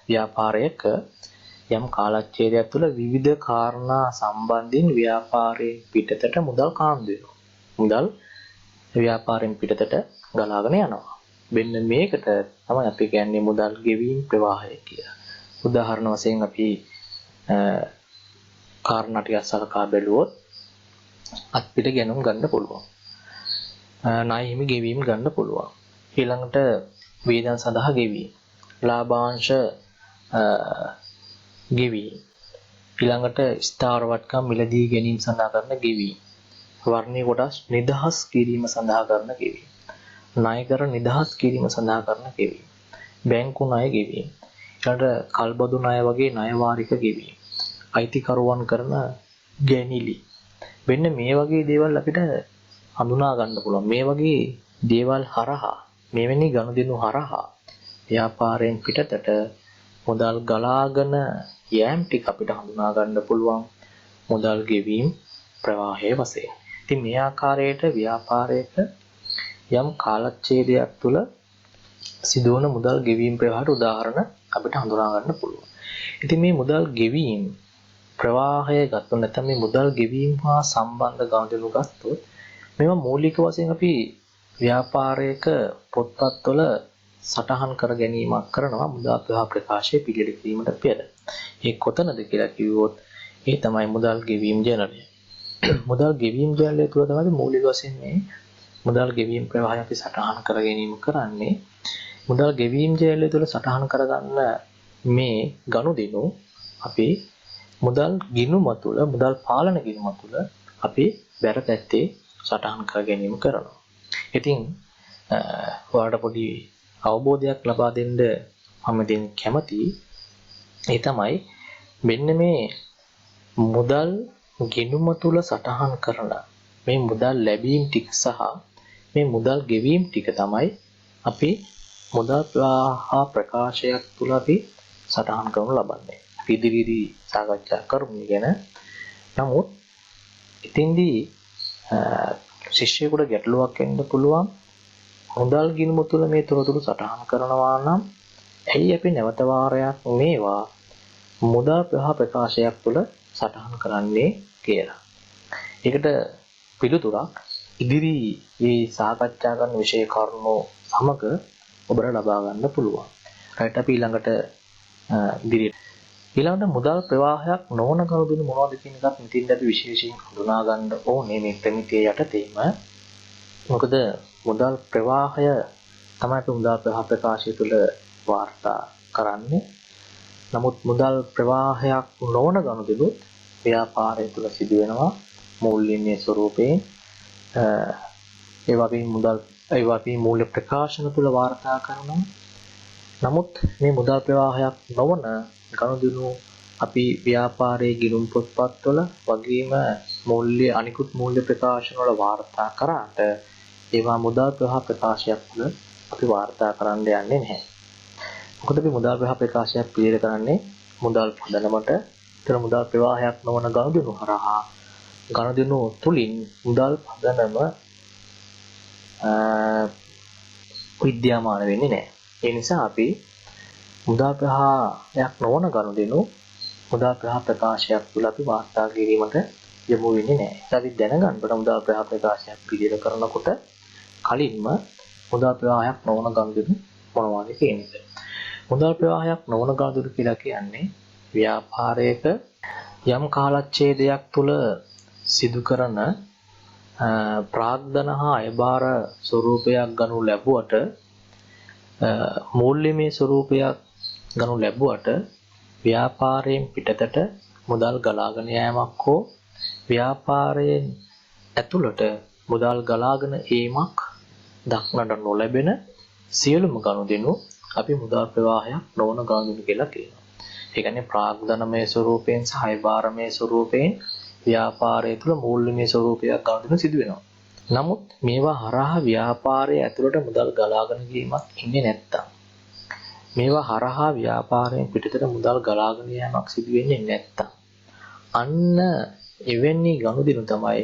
ව්‍යාපාරයක යම් කාලච්ඡේදයක් තුළ විවිධ කාරණා සම්බන්ධයෙන් ව්‍යාපාරයෙන් පිටතට මුදල් කාන්දු වෙනවා. මුදල් ව්‍යාපාරයෙන් පිටතට ගලාගෙන යනවා. මෙන්න මේකට තමයි අපි කියන්නේ මුදල් ගෙවීම් ප්‍රවාහය කියලා. උදාහරණ වශයෙන් අපි කාරණා ටිකක් සලකා බැලුවොත් අත්පිට ගැනුම් ගන්න පුළුවන්. ණය හිමි ගෙවීම් ගන්න පුළුවන්. ඊළඟට වේදන් සඳහා ගෙවීම්. ලාභාංශ ගෙවීම්. ඊළඟට ස්ථාවර වටකම් මිලදී ගැනීම සඳහා කරන ගෙවීම්. වර්ණීය කොටස් නිදහස් කිරීම සඳහා කරන ගෙවීම්. ණයකර නිදහස් කිරීම සඳහා කරන ගෙවීම්. බැංකු ණය ගෙවීම. ඊළඟට කල්බදු ණය වගේ ණය වාරික ගෙවීම. අයිතිකරුවන් කරන ගැනිලි. මෙන්න මේ වගේ දේවල් අපිට හඳුනා ගන්න පුළුවන්. මේ වගේ දේවල් හරහා මෙවැනි ගනුදෙනු හරහා ව්‍යාපාරයෙන් පිටතට මුදල් ගලාගෙන යෑම ටික අපිට හඳුනා ගන්න පුළුවන් මුදල් ගෙවීම් ප්‍රවාහයේ වශයෙන්. ඉතින් මේ ආකාරයට ව්‍යාපාරයක යම් කාලච්ඡේදයක් තුළ සිදුවන මුදල් ගෙවීම් ප්‍රවාහයට උදාහරණ අපිට හඳුනා ගන්න පුළුවන්. ඉතින් මේ මුදල් ගෙවීම් ප්‍රවාහය ගත්තොත් නැත්නම් මේ මුදල් ගෙවීම හා සම්බන්ධ ගනුදෙනු ගත්තොත් මේවා මූලික වශයෙන් අපි ව්‍යාපාරයක පොත්පත්වල සටහන් කර ගැනීමක් කරනවා මුදල් ප්‍රවාහ ප්‍රකාශය පිළියෙල කිරීමට පෙර. ඒ කොතනද කියලා කිව්වොත් ඒ තමයි මුදල් ගෙවීම් ජර්නලය. මුදල් ගෙවීම් ජර්නලය තුළ තමයි මූලික වශයෙන් මේ මුදල් ගෙවීම් ප්‍රවාහය අපි සටහන් කර ගැනීම කරන්නේ. මුදල් ගෙවීම් ජර්නලය තුළ සටහන් කරගන්න මේ ගනුදෙනු අපි මුදල් ගිණුම තුළ මුදල් පාලන ගිණුම තුළ අපි බැර පැත්තේ සටහන් කර ගැනීම කරනවා. ඉතින් ඔයාලට පොඩි අවබෝධයක් ලබා දෙන්න මම ඉතින් කැමතියි. ඒ තමයි මෙන්න මේ මුදල් ගිණුම තුළ සටහන් කරන මේ මුදල් ලැබීම් ටික සහ මේ මුදල් ගෙවීම් ටික තමයි අපි මුදල් ප්‍රවාහ ප්‍රකාශයක් තුළ අපි සටහන් කරනු ලබන්නේ. අපි ඉදිරියේදී සාකච්ඡා කරමු ගැන. නමුත් ඉතින්දී ශිෂ්‍යයෙකුට ගැටලුවක් එන්න පුළුවන්. මුදල් ගිණුම තුළ මේ තොරතුරු සටහන් කරනවා නම් ඇයි අපි නැවත වාරයක් මේවා මුදල් ප්‍රවාහ ප්‍රකාශයක් තුළ සටහන් කරන්නේ කියලා. ඒකට පිළිතුරක් ඉදිරි මේ සාකච්ඡා කරන විෂය කරුණු සමග ඔබට ලබා ගන්න පුළුවන්. right අපි ඊළඟට මුදල් ප්‍රවාහයක් නොවන ගනුදෙනු මොනවද කියන එකත් මෙතෙන්ද අපි විශේෂයෙන් හඳුනා ගන්න ඕනේ මේ ප්‍රමිතිය යටතේම. මොකද මුදල් ප්‍රවාහය තමයි අපි මුදල් ප්‍රවාහ ප්‍රකාශය තුළ වාර්තා කරන්නේ. නමුත් මුදල් ප්‍රවාහයක් නොවන ගනුදෙනු ව්‍යාපාරය තුළ සිදු වෙනවා මූල්‍යමය ස්වරූපයෙන්. ඒවා අපි මූල්‍ය ප්‍රකාශන තුළ වාර්තා කරනවා. නමුත් මේ මුදල් ප්‍රවාහයක් නොවන ගනුදෙනු අපි ව්‍යාපාරයේ ගිණුම් පොත්පත්වල වගේම අනිකුත් මූල්‍ය ප්‍රකාශන වල වාර්තා කරාට ඒවා මුදල් ප්‍රවාහ ප්‍රකාශයක් තුළ අපි වාර්තා කරන්න යන්නේ නැහැ. මොකද අපි මුදල් ප්‍රවාහ ප්‍රකාශයක් පිළියෙල කරන්නේ මුදල් පදනමට. ඒතර මුදල් ප්‍රවාහයක් නොවන ගනුදෙනු හරහා ගනුදෙනු තුලින් මුදල් පදනම විද්‍යාමාන වෙන්නේ නැහැ. ඒ නිසා අපි මුදල් ප්‍රවාහයක් නොවන ගනුදෙනු මුදල් ප්‍රවාහ ප්‍රකාශයක් තුළ අපි වාර්තා කිරීමට යොමු වෙන්නේ නැහැ. ඒක අපි දැනගන්න ඕන මුදල් ප්‍රවාහ ප්‍රකාශයක් පිළියෙල කරනකොට කලින්ම මුදල් ප්‍රවාහයක් නොවන ගනුදෙනු මොනවද කියන එක. මුදල් ප්‍රවාහයක් නොවන ගනුදෙනු කියලා කියන්නේ ව්‍යාපාරයක යම් කාලච්ඡේදයක් තුළ සිදු කරන ප්‍රාග්ධන හා අයබාර ස්වරූපයක් ගනු ලැබුවට මූල්‍යමය ස්වරූපයක් ගනු ලැබුවට ව්‍යාපාරයෙන් පිටතට මුදල් ගලාගෙන යෑමක් හෝ ව්‍යාපාරයෙන් ඇතුළට මුදල් ගලාගෙන ඒමක් දක්නට නොලැබෙන සියලුම ගනුදෙනු අපි මුදල් ප්‍රවාහයක් නොවන ගනුදෙනු කියලා කියනවා. ඒ කියන්නේ ප්‍රාග්ධනමය ස්වරූපයෙන් සහ අයබාරමය ස්වරූපයෙන් ව්‍යාපාරය තුළ මූල්‍යමය ස්වරූපයක් ගනුදෙනු සිදු වෙනවා. නමුත් මේවා හරහා ව්‍යාපාරයේ ඇතුළට මුදල් ගලාගෙන ගියමක් ඉන්නේ නැත්තම් මේවා හරහා ව්‍යාපාරයෙන් පිටතට මුදල් ගලාගෙන යෑමක් සිදු වෙන්නේ නැත්තම් අන්න එවැනි ගනුදෙනු තමයි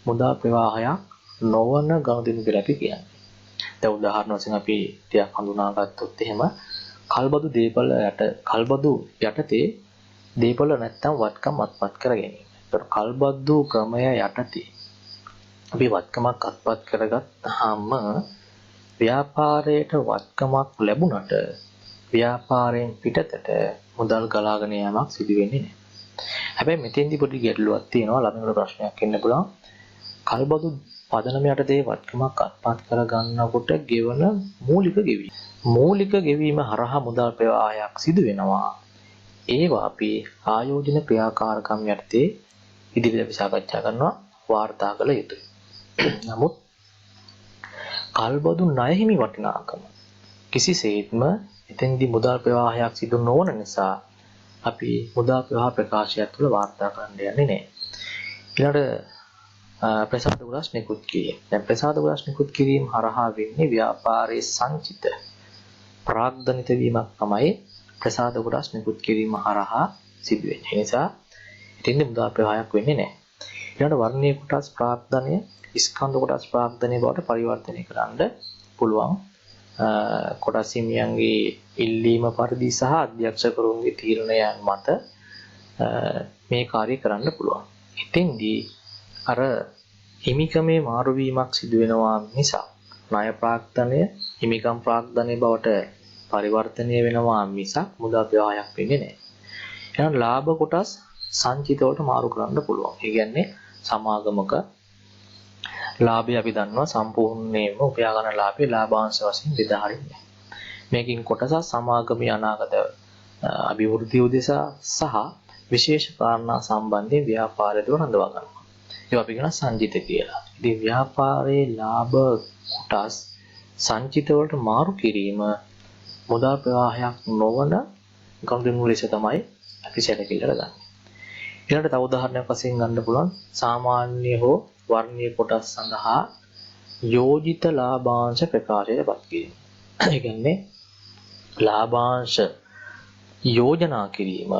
මුදල් ප්‍රවාහයක් නොවන ගනුදෙනු කියලා අපි කියන්නේ. දැන් උදාහරණ වශයෙන් අපි ටිකක් හඳුනා ගත්තොත් එහෙම කල්බදු යටතේ දීපල නැත්තම් වත්කම් අත්පත් කර ගැනීම. ඒතර කල්බදු ක්‍රමය යටතේ අපි වත්කමක් අත්පත් කරගත්තාම ව්‍යාපාරයට වත්කමක් ලැබුණට ව්‍යාපාරයෙන් පිටතට මුදල් ගලාගෙන යාමක් සිදු වෙන්නේ නැහැ. හැබැයි මෙතෙන්දී පොඩි ගැටලුවක් තියෙනවා. ළමයින්ට ප්‍රශ්නයක් එන්න පුළුවන්. කල්බදු පදනම යටතේ වත්කමක් අත්පත් කර ගන්නකොට ගෙවන මූලික ගෙවීම හරහා මුදල් ප්‍රවාහයක් සිදු වෙනවා. ඒවා අපි ආයෝජන ක්‍රියාකාරකම් යටතේ ඉදිරියට අපි සාකච්ඡා කරනවා වාර්තා කළ යුතුයි. නමුත් කල්බදු ණය හිමි වටිනාකම කිසිසේත්ම එතෙන්දී මුදල් ප්‍රවාහයක් සිදු නොවන නිසා අපි මුදල් ප්‍රවාහ ප්‍රකාශයක් තුළ වාර්තා කරන්න යන්නේ නැහැ. ඊළඟට ප්‍රසාද ගුලස් නිකුත් කිරීම. දැන් ප්‍රසාද ගුලස් නිකුත් කිරීම හරහා වෙන්නේ ව්‍යාපාරයේ සංචිත ප්‍රාග්ධනිත වීමක් තමයි ප්‍රසාද ගුලස් නිකුත් කිරීම හරහා සිදු වෙන්නේ. ඒ නිසා එතෙන්දී මුදල් ප්‍රවාහයක් වෙන්නේ නැහැ. ඊළඟට වර්ණීය කොටස් ප්‍රාග්ධනය ස්කන්ධ කොටස් ප්‍රාග්ධනය බවට පරිවර්තනය කරන්න පුළුවන්. කොටස් හිමියන්ගේ ඉල්ලීම පරිදි සහ අධ්‍යක්ෂකවරුන්ගේ තීරණයන් මත මේ කාර්යය කරන්න පුළුවන්. එතෙන්දී අර හිමිකමේ මාරු වීමක් සිදු වෙනවා නිසා ණය ප්‍රාග්ධනය හිමිකම් ප්‍රාග්ධනය බවට පරිවර්තනය වෙනවා මිසක් මුදල් ප්‍රවාහයක් වෙන්නේ නැහැ. එහෙනම් ලාභ කොටස් සංචිත වලට මාරු කරන්න පුළුවන්. ඒ කියන්නේ සමාගමක ලාභය අපි දන්නවා සම්පූර්ණයෙන්ම උපයා ගන්න ලාභේ ලාභාංශ වශයෙන් බෙදා හරින්නේ. මේකින් කොටස සමාගමේ අනාගත අභිවෘද්ධිය උදෙසා සහ විශේෂ කාරණා සම්බන්ධයෙන් ව්‍යාපාරය තුළ රඳවා ගන්නවා. ඒක අපි කියන සංචිත කියලා. ඉතින් ව්‍යාපාරයේ ලාභ කොටස් සංචිත වලට මාරු කිරීම මුදල් ප්‍රවාහයක් නොවන ගනුදෙනු ලෙස තමයි අපි සැලකිල්ලට ගන්නේ. ඊළඟට තව උදාහරණයක් වශයෙන් ගන්න පුළුවන් සාමාන්‍ය හෝ වර්ණීය කොටස් සඳහා යෝජිත ලාභාංශ ප්‍රකාශයටපත් කිරීම. ඒ කියන්නේ ලාභාංශ යෝජනා කිරීම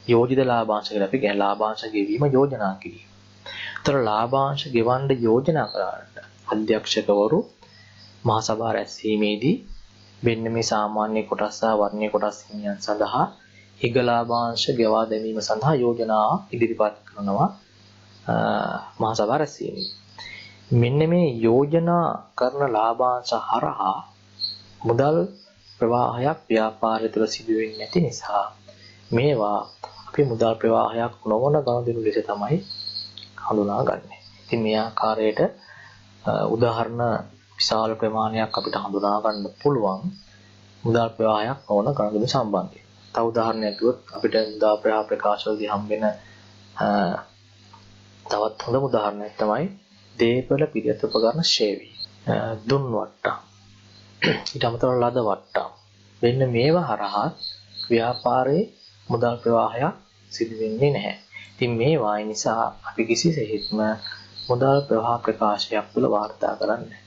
යෝජිත ලාභාංශ කියලා අපි කියන්නේ ලාභාංශ ගෙවීම යෝජනා කිරීම. ඒතර ලාභාංශ ගෙවන්න යෝජනා කරාට අධ්‍යක්ෂකවරු මහා සභාව රැස්වීමේදී මෙන්න මේ සාමාන්‍ය කොටස් සහ වර්ණීය කොටස් හිමියන් සඳහා හිග ලාභාංශ ගෙවා දැමීම සඳහා යෝජනා ඉදිරිපත් කරනවා මහා සභාව රැස්වීමේදී. මෙන්න මේ යෝජනා කරන ලාභාංශ හරහා මුදල් ප්‍රවාහයක් ව්‍යාපාරය තුළ සිදු වෙන්නේ නැති නිසා මේවා අපි මුදල් ප්‍රවාහයක් නොවන ගනුදෙනු ලෙස තමයි හඳුනාගන්නේ. ඉතින් මේ ආකාරයට උදාහරණ විශාල ප්‍රමාණයක් අපිට හඳුනා ගන්න පුළුවන් මුදල් ප්‍රවාහයක් නොවන ගනුදෙනු සම්බන්ධයෙන්. තව උදාහරණයක් කිව්වොත් අපිට මුදල් ප්‍රවාහ ප්‍රකාශවලදී හම්බෙන තවත් හොඳ උදාහරණයක් තමයි දේපල පිළියෙත උපකරණ ශේවි. දුන් වට්ටම්. ඊට අමතරව ලද වට්ටම්. මෙන්න මේවා හරහා ව්‍යාපාරයේ මුදල් ප්‍රවාහයක් සිදු වෙන්නේ නැහැ. ඉතින් මේවා නිසා අපි කිසිසේත්ම මුදල් ප්‍රවාහ ප්‍රකාශයක් තුළ වාර්තා කරන්නේ.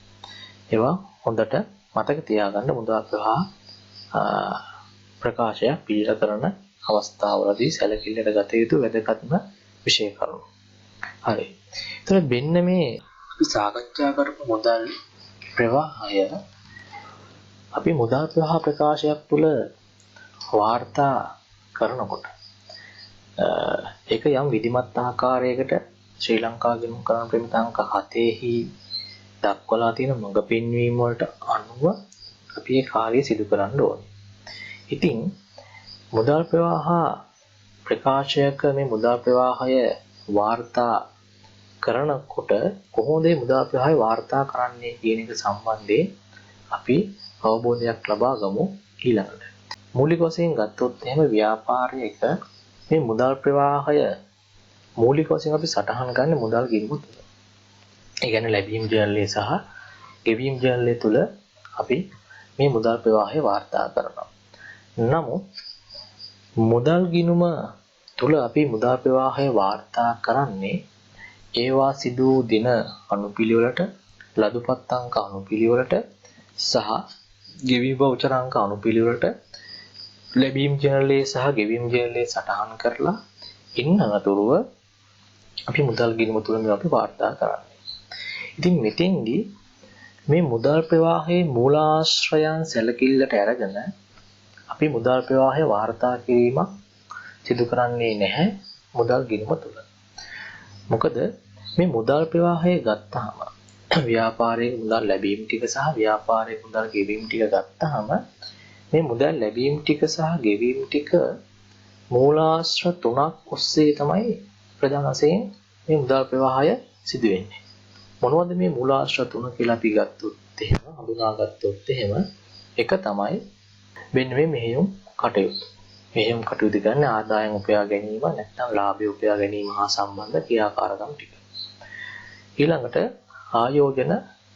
ඒවා හොඳට මතක තියාගන්න මුදල් ප්‍රවාහ ප්‍රකාශයක් පිළිර කරන අවස්ථාවලදී සැලකිල්ලට ගත යුතු වැදගත්ම විෂය කරුණු. හරි. ඒතර මෙන්න මේ අපි සාකච්ඡා කරපු මුදල් ප්‍රවාහය අපි මුදල් ප්‍රවාහ ප්‍රකාශයක් තුළ වාර්තා කරනකොට ඒක යම් විධිමත් ආකාරයකට ශ්‍රී ලංකා ගිණුම් කරන ප්‍රමිත අංක 7හි දක්වලා තියෙන මඟ පෙන්වීම වලට අනුව අපි මේ කාර්යය සිදු කරන්න ඕනේ. ඉතින් මුදල් ප්‍රවාහ ප්‍රකාශයක මේ මුදල් ප්‍රවාහය වාර්තා කරනකොට කොහොමද මේ මුදල් ප්‍රවාහය වාර්තා කරන්නේ කියන එක සම්බන්ධයෙන් අපි අවබෝධයක් ලබා ගමු ඊළඟට. මූලික වශයෙන් ගත්තොත් එහෙම ව්‍යාපාරයක මේ මුදල් ප්‍රවාහය මූලික වශයෙන් අපි සටහන් ගන්න මුදල් ගිණුම තුල. ඒ කියන්නේ ලැබීම් ජර්නලය සහ ගෙවීම් ජර්නලය තුල අපි මේ මුදල් ප්‍රවාහය වාර්තා කරනවා. නමුත් මුදල් ගිණුම තුල අපි මුදල් ප්‍රවාහය වාර්තා කරන්නේ ඒවා සිදු දින අනුපිළිවෙලට, ලදුපත් අංක අනුපිළිවෙලට සහ ගෙවි වවුචර් අංක අනුපිළිවෙලට ලැබීම් ජර්නලයේ සහ ගෙවීම් ජර්නලයේ සටහන් කරලා ඉන්න අතරව අපි මුදල් ගිණුම තුල මේ අපි වාර්තා කරන්නේ. ඉතින් මෙතෙන්දී මේ මුදල් ප්‍රවාහයේ මූලාශ්‍රයන් සැලකිල්ලට අරගෙන අපි මුදල් ප්‍රවාහය වාර්තා කිරීමක් සිදු කරන්නේ නැහැ මුදල් ගිණුම තුල. මොකද මේ මුදල් ප්‍රවාහය ගත්තාම ව්‍යාපාරයේ මුදල් ලැබීම් ටික සහ ව්‍යාපාරයේ මුදල් ගෙවීම් ටික ගත්තාම මේ මුදල් ලැබීම් ටික සහ ගෙවීම් ටික මූලාශ්‍ර තුනක් ඔස්සේ තමයි ප්‍රධාන වශයෙන් මේ මුදල් ප්‍රවාහය සිදු වෙන්නේ. මොනවද මේ මූලාශ්‍ර තුන කියලා අපි ගත්තොත් එහෙම හඳුනාගත්තොත් එහෙම එක තමයි මෙන්න මේ මෙහෙයුම් කටයුතු. මෙහෙයුම් කටයුතු කියන්නේ ආදායම් උපයා ගැනීම නැත්නම් ලාභය උපයා ගැනීම හා සම්බන්ධ ක්‍රියාකාරකම් ටික. ඊළඟට ආයෝජන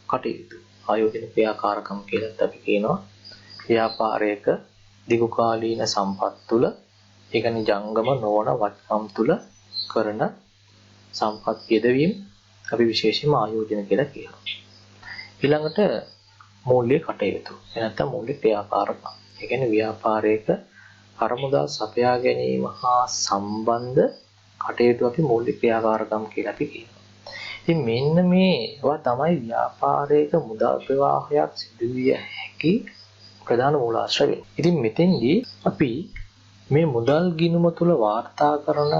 කටයුතු. ආයෝජන ක්‍රියාකාරකම් කියලත් අපි කියනවා ව්‍යාපාරයක දීර්ඝකාලීන සම්පත් තුළ ඒ කියන්නේ ජංගම නොවන වත්කම් තුළ කරන සම්පත් යෙදවීම අපි විශේෂයෙන්ම ආයෝජන කියලා කියනවා. ඊළඟට මූල්‍ය කටයුතු. නැත්නම් මූල්‍ය ක්‍රියාකාරකම්. ඒ කියන්නේ ව්‍යාපාරයක අරමුදල් සපයා ගැනීම හා සම්බන්ධ කටයුතු අපි මූල්‍ය ක්‍රියාකාරකම් කියලා අපි කියනවා. ඉතින් මෙන්න මේවා තමයි ව්‍යාපාරයක මුදල් ප්‍රවාහයක් සිදුවිය හැකි ප්‍රධාන මූලාශ්‍ර වෙන්නේ. ඉතින් මෙතෙන්දී අපි මේ මුදල් ගිණුම තුල වාර්තා කරන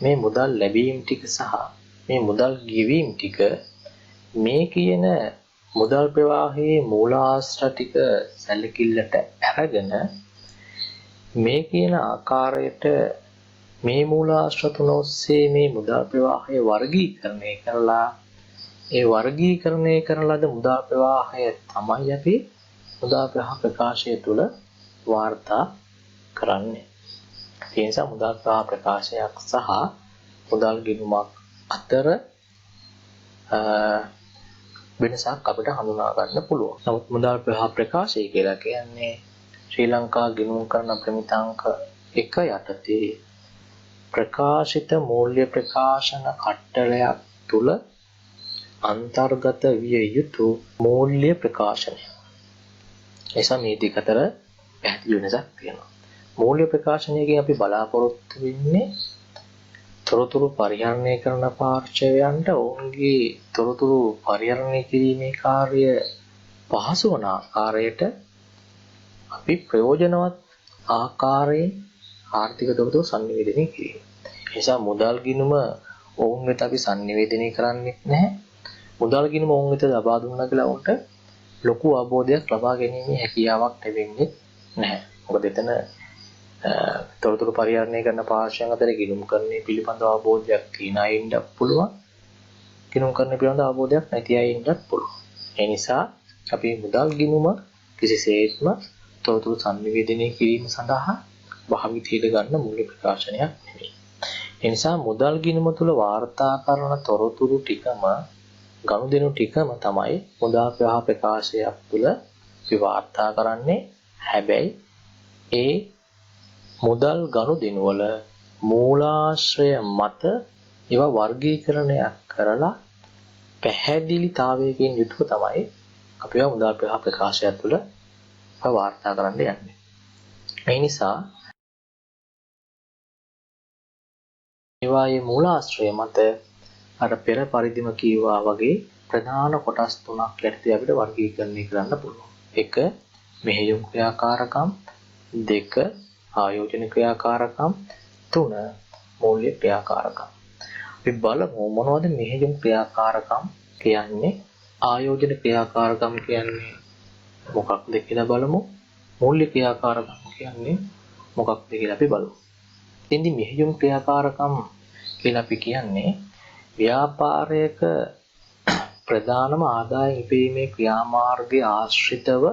මේ මුදල් ලැබීම් ටික සහ මේ මුදල් ගෙවීම් ටික මේ කියන මුදල් ප්‍රවාහයේ මූලාශ්‍ර ටික සැලකිල්ලට අරගෙන මේ කියන ආකාරයට මේ මූලාශ්‍ර තුන ඔස්සේ මේ මුදල් ප්‍රවාහය වර්ගීකරණය කරලා ඒ වර්ගීකරණය කරන ලද මුදල් ප්‍රවාහය තමයි අපි මුදල් ප්‍රවාහ ප්‍රකාශය තුල වාර්තා කරන්නේ. ඒ නිසා මුදල් ප්‍රවාහ ප්‍රකාශයක් සහ මුදල් ගිණුමක් අතර වෙනසක් අපිට හඳුනා ගන්න පුළුවන්. නමුත් මුදල් ප්‍රවාහ ප්‍රකාශය කියලා කියන්නේ ශ්‍රී ලංකා ගිණුම් කරන ප්‍රමිතාංක 1 යටතේ ප්‍රකාශිත මූල්‍ය ප්‍රකාශන කට්ටලයක් තුල අන්තර්ගත විය යුතු මූල්‍ය ප්‍රකාශනය. එසම මේ දෙක අතර පැහැදිලි වෙනසක් තියෙනවා. මූල්‍ය ප්‍රකාශනයකින් අපි බලාපොරොත්තු වෙන්නේ තොරතුරු පරිහරණය කරන පාර්ශවයන්ට ඔවුන්ගේ තොරතුරු පරිහරණය කිරීමේ කාර්ය පහසු වන ආකාරයට අපි ප්‍රයෝජනවත් ආකාරයෙන් ආර්ථික තොරතුරු sannivedanaya කිරීම. ඒ නිසා මුදල් ගිණුම ඔවුන් වෙත අපි sannivedanaya කරන්නේ නැහැ. මුදල් ගිණුම ඔවුන් වෙත ලබා දුන්නා කියලා උන්ට ලොකු අවබෝධයක් ලබා ගැනීමේ හැකියාවක් ලැබෙන්නේ නැහැ. මොකද එතන තොරතුරු පරිහරණය කරන පාර්ශ්වයන් අතර ගිණුම් කරන්නේ පිළිබඳ අවබෝධයක් තියන අය ඉන්නත් පුළුවන්. ගිණුම් කරන පිළිබඳ අවබෝධයක් නැති අය ඉන්නත් පුළුවන්. ඒ නිසා අපි මුදල් ගිණුම කිසිසේත්ම තොරතුරු sannivedanaya කිරීම සඳහා භාවිතයට ගන්න මූල්‍ය ප්‍රකාශනයක් නෙවෙයි. ඒ නිසා මුදල් ගිණුම තුල වාර්තා කරන තොරතුරු ටිකම ගනුදෙනු ටිකම තමයි මුදල් ප්‍රවාහ ප්‍රකාශයක් තුල විවාර්තා කරන්නේ. හැබැයි ඒ මුදල් ගනුදෙනු වල මූලාශ්‍රය මත ඒවා වර්ගීකරණයක් කරලා පැහැදිලිතාවයකින් යුතුව තමයි අපි මුදල් ප්‍රවාහ ප්‍රකාශයක් තුල වාර්තා කරන්න යන්නේ. ඒ නිසා ඒවායේ මූලාශ්‍රය මත අර පෙර පරිදිම කීවා වගේ ප්‍රධාන කොටස් තුනක් යටතේ අපිට වර්ගීකරණය කරන්න පුළුවන්. 1 මෙහෙයුම් ක්‍රියාකාරකම්, 2 ආයෝජන ක්‍රියාකාරකම්, 3 මූල්‍ය ක්‍රියාකාරකම්. අපි බලමු මොනවද මෙහෙයුම් ක්‍රියාකාරකම් කියන්නේ, ආයෝජන ක්‍රියාකාරකම් කියන්නේ මොකක්ද කියලා බලමු. මූල්‍ය ක්‍රියාකාරකම් කියන්නේ මොකක්ද කියලා අපි බලමු. ඉතින් මෙහෙයුම් ක්‍රියාකාරකම් කියලා අපි කියන්නේ ව්‍යාපාරයක ප්‍රධානම ආදායම් ඉපීමේ ක්‍රියාමාර්ගය ආශ්‍රිතව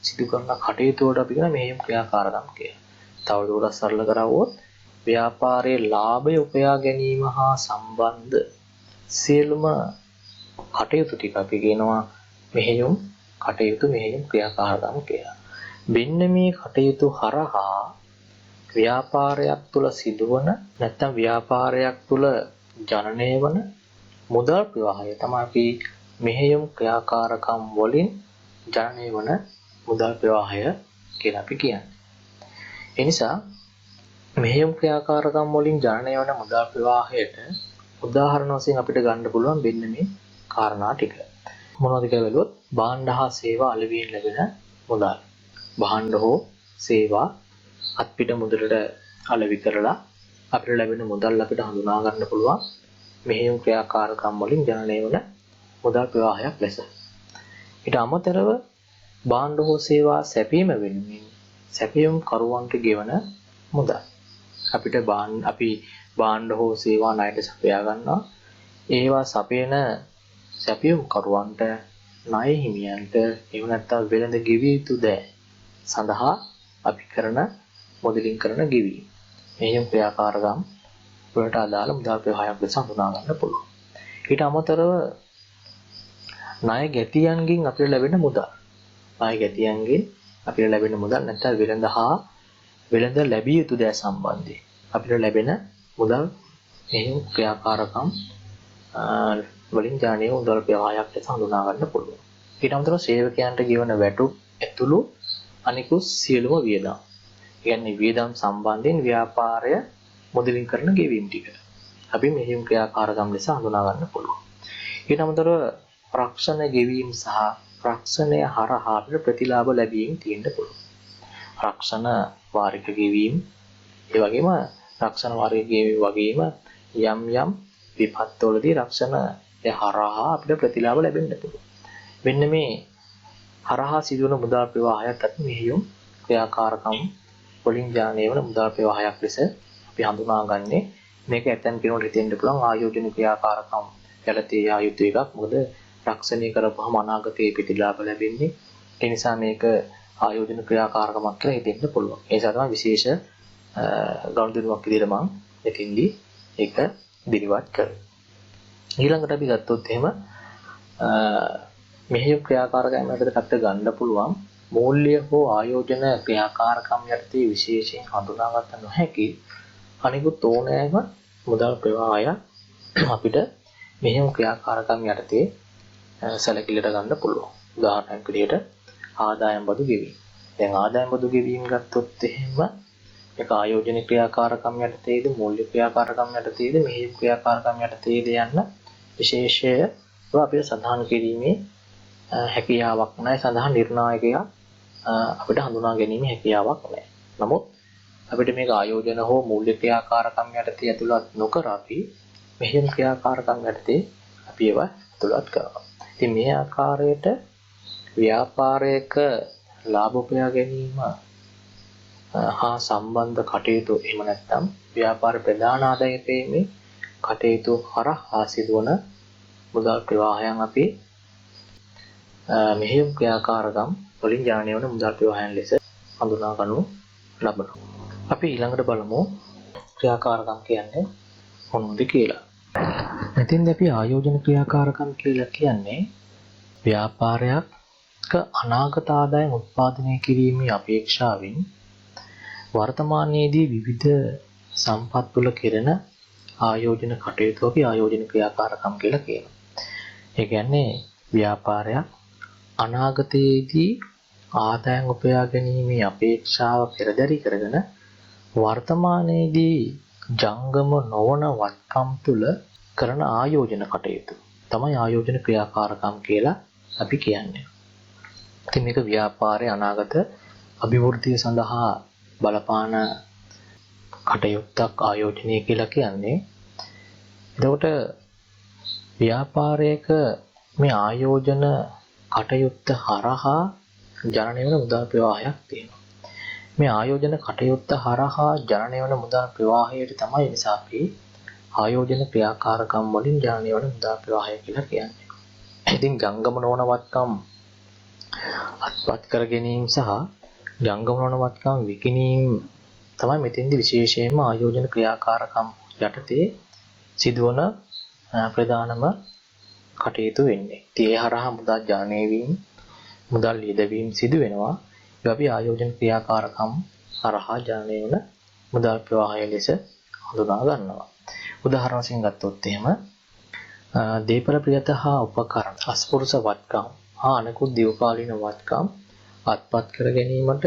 සිදු කරන කටයුතු වලට අපි කියන මෙහෙයුම් ක්‍රියාකාරකම් කියලා. තවදුරටත් සරල කරවුවොත් ව්‍යාපාරයේ ලාභය උපයා ගැනීම හා සම්බන්ධ සියලුම කටයුතු ටික අපි කියනවා මෙහෙයුම් කටයුතු, මෙහෙයුම් ක්‍රියාකාරකම් කියලා. මෙන්න මේ කටයුතු හරහා ව්‍යාපාරයක් තුල සිදුවන නැත්නම් ව්‍යාපාරයක් තුල ජනනය වන මුදල් ප්‍රවාහය තමයි අපි මෙහෙයුම් ක්‍රියාකාරකම් වලින් ජනනය වන මුදල් ප්‍රවාහය කියලා අපි කියන්නේ. ඒ නිසා මෙහෙයුම් ක්‍රියාකාරකම් වලින් ජනනය වන මුදල් ප්‍රවාහයට උදාහරණ වශයෙන් අපිට ගන්න පුළුවන් මෙන්න මේ කාරණා ටික. මොනවද කියලා බැලුවොත් භාණ්ඩ හා සේවා අලෙවියෙන් ලැබෙන මුදල්. භාණ්ඩ හෝ සේවා අත්පිට මුදලට අලෙවි කරලා අපිට ලැබෙන මුදල් අපිට හඳුනා ගන්න පුළුවන් මෙහෙයුම් ක්‍රියාකාරකම් වලින් ජනනය වන මුදල් ප්‍රවාහයක් ලෙස. ඊට අමතරව භාණ්ඩ හෝ සේවා සැපීම වෙනුවෙන් සැපයුම් කරුවන්ට ගෙවන මුදල්. අපි භාණ්ඩ හෝ සේවා ණයට සපයා ගන්නවා. ඒවා සපයන සැපයුම් කරුවන්ට ණය හිමියන්ට එහෙම නැත්නම් වෙළඳ ගෙවිය යුතු දෑ සඳහා අපි කරන මුදලින් කරන ගෙවීම. මෙහෙයුම් ක්‍රියාකාරකම් වලට අදාළ මුදල් ප්‍රවාහයක් ලෙස හඳුනා ගන්න පුළුවන්. ඊට අමතරව ණය ගැතියන්ගෙන් අපිට ලැබෙන මුදල්. ණය ගැතියන්ගෙන් අපිට ලැබෙන මුදල් නැත්නම් වෙළඳ ලැබිය යුතු දෑ සම්බන්ධයෙන් අපිට ලැබෙන මුදල් මෙහෙයුම් ක්‍රියාකාරකම් වලින් ජනනය මුදල් ප්‍රවාහයක් ලෙස හඳුනා ගන්න පුළුවන්. ඊට අමතරව සේවකයන්ට ගෙවන වැටුප් ඇතුළු අනිකුත් සියලුම වියදම්. කියන්නේ වියදම් සම්බන්ධයෙන් ව්‍යාපාරය මුදලින් කරන ගෙවීම් ටික අපි මෙහෙයුම් ක්‍රියාකාරකම් ලෙස හඳුනා ගන්න පුළුවන්. ඊට අමතරව රක්ෂණ ගෙවීම් සහ රක්ෂණය හරහා අපිට ප්‍රතිලාභ ලැබීම් තියෙන්න පුළුවන්. රක්ෂණ වාරික ගෙවීම් ඒ වගේම රක්ෂණ වාරික ගෙවීම් වගේම යම් විපත්වලදී රක්ෂණය හරහා අපිට ප්‍රතිලාභ ලැබෙන්න පුළුවන්. මෙන්න මේ හරහා සිදුවන මුදල් ප්‍රවාහයත් අපි මෙහෙයුම් ක්‍රියාකාරකම් වලින් ජනනය වන මුදල් ප්‍රවාහයක් ලෙස අපි හඳුනාගන්නේ. මේක ඇතැම් කෙනෙකුට හිතෙන්න පුළුවන් ආයෝජන ක්‍රියාකාරකම් යටතේ යා යුතු එකක්. මොකද රක්ෂණය කරපුවම අනාගතයේ ප්‍රතිලාභ ලැබෙන්නේ. ඒ නිසා මේක ආයෝජන ක්‍රියාකාරකමක් කියලා හිතෙන්න පුළුවන්. ඒ නිසා තමයි විශේෂ ගනුදෙනුවක් විදිහට මම මෙතින්දී ඒක දිරිවත් කරේ. ඊළඟට අපි ගත්තොත් එහෙම මෙහෙයුම් ක්‍රියාකාරකම් යටතේ අපිට ගන්න පුළුවන් මූල්‍ය හෝ ආයෝජන ක්‍රියාකාරකම් යටතේ විශේෂයෙන් හඳුනාගත නොහැකි අනිකුත් ඕනෑම මුදල් ප්‍රවාහය අපිට මෙහෙයුම් ක්‍රියාකාරකම් යටතේ සැලකිලිට ගන්න පුළුවන්. උදාහරණයක් විදිහට ආදායම් බදු ගෙවීම. දැන් ආදායම් බදු ගෙවීම ගත්තොත් එහෙම ඒක ආයෝජන ක්‍රියාකාරකම් යටතේද මූල්‍ය ක්‍රියාකාරකම් යටතේද මෙහෙයුම් ක්‍රියාකාරකම් යටතේද යන්න විශේෂය අපිට සඳහන් කිරීමේ හැකියාවක් නැහැ. සඳහන් නිර්ණායකයක් අපිට හඳුනා ගැනීම හැකියාවක් නැහැ. නමුත් අපිට මේක ආයෝජන හෝ මූල්‍ය ක්‍රියාකාරකම් යටතේ ඇතුළත් නොකර අපි මෙහෙයුම් ක්‍රියාකාරකම් යටතේ අපි ඒවා ඇතුළත් කරනවා. ඉතින් මේ ආකාරයට ව්‍යාපාරයක ලාභ උපයා ගැනීම හා සම්බන්ධ කටයුතු එහෙම නැත්නම් ව්‍යාපාර ප්‍රධාන ආදායකයේ කටයුතු හරහා සිදුවන මුදල් ප්‍රවාහයන් අපි මෙහෙයුම් ක්‍රියාකාරකම් වලින් ජනනය වන මුදල් ප්‍රවාහයන් ලෙස හඳුනා ගන්නු ලබනවා. අපි ඊළඟට බලමු ක්‍රියාකාරකම් කියන්නේ මොනවද කියලා. මෙතෙන්දී අපි ආයෝජන ක්‍රියාකාරකම් කියලා කියන්නේ ව්‍යාපාරයක අනාගත ආදායම් උත්පාදනය කිරීමේ අපේක්ෂාවෙන් වර්තමානයේදී විවිධ සම්පත් තුළ කෙරෙන ආයෝජන කටයුතු අපි ආයෝජන ක්‍රියාකාරකම් කියලා කියනවා. ඒ කියන්නේ ව්‍යාපාරයක් අනාගතයේදී ආදායම් උපයා ගැනීමේ අපේක්ෂාව පෙරදරි කරගෙන වර්තමානයේදී ජංගම නොවන වත්කම් තුළ කරන ආයෝජන කටයුතු තමයි ආයෝජන ක්‍රියාකාරකම් කියලා අපි කියන්නේ. ඉතින් මේක ව්‍යාපාරයේ අනාගත අභිවෘද්ධිය සඳහා බලපාන කටයුත්තක් ආයෝජනය කියලා කියන්නේ. එතකොට ව්‍යාපාරයක මේ ආයෝජන කටයුත්ත හරහා ජනනය වන මුදල් ප්‍රවාහයක් තියෙනවා. මේ ආයෝජන කටයුත්ත හරහා ජනනය වන මුදල් ප්‍රවාහයට තමයි නිසා අපි ආයෝජන ක්‍රියාකාරකම් වලින් ජනනය වන මුදල් ප්‍රවාහය කියලා කියන්නේ. ඉතින් ජංගම නොවන වත්කම් අත්පත් කර ගැනීම සහ ජංගම නොවන වත්කම් විකිණීම තමයි මෙතෙන්දී විශේෂයෙන්ම ආයෝජන ක්‍රියාකාරකම් යටතේ සිදුවන ප්‍රධානම කටයුතු වෙන්නේ. ඉතින් ඒ හරහා මුදල් ජනනය වීම, මුදල් යෙදවීම සිදු වෙනවා. ඒ අපි ආයෝජන ක්‍රියාකාරකම් හරහා ජනනය වන මුදල් ප්‍රවාහය ලෙස හඳුනා ගන්නවා. උදාහරණ වශයෙන් ගත්තොත් එහෙම දීපල ප්‍රියත හා උපකරණ අස්පුරුෂ වත්කම් හා අනෙකුත් දීර්ඝකාලීන වත්කම් අත්පත් කර ගැනීමට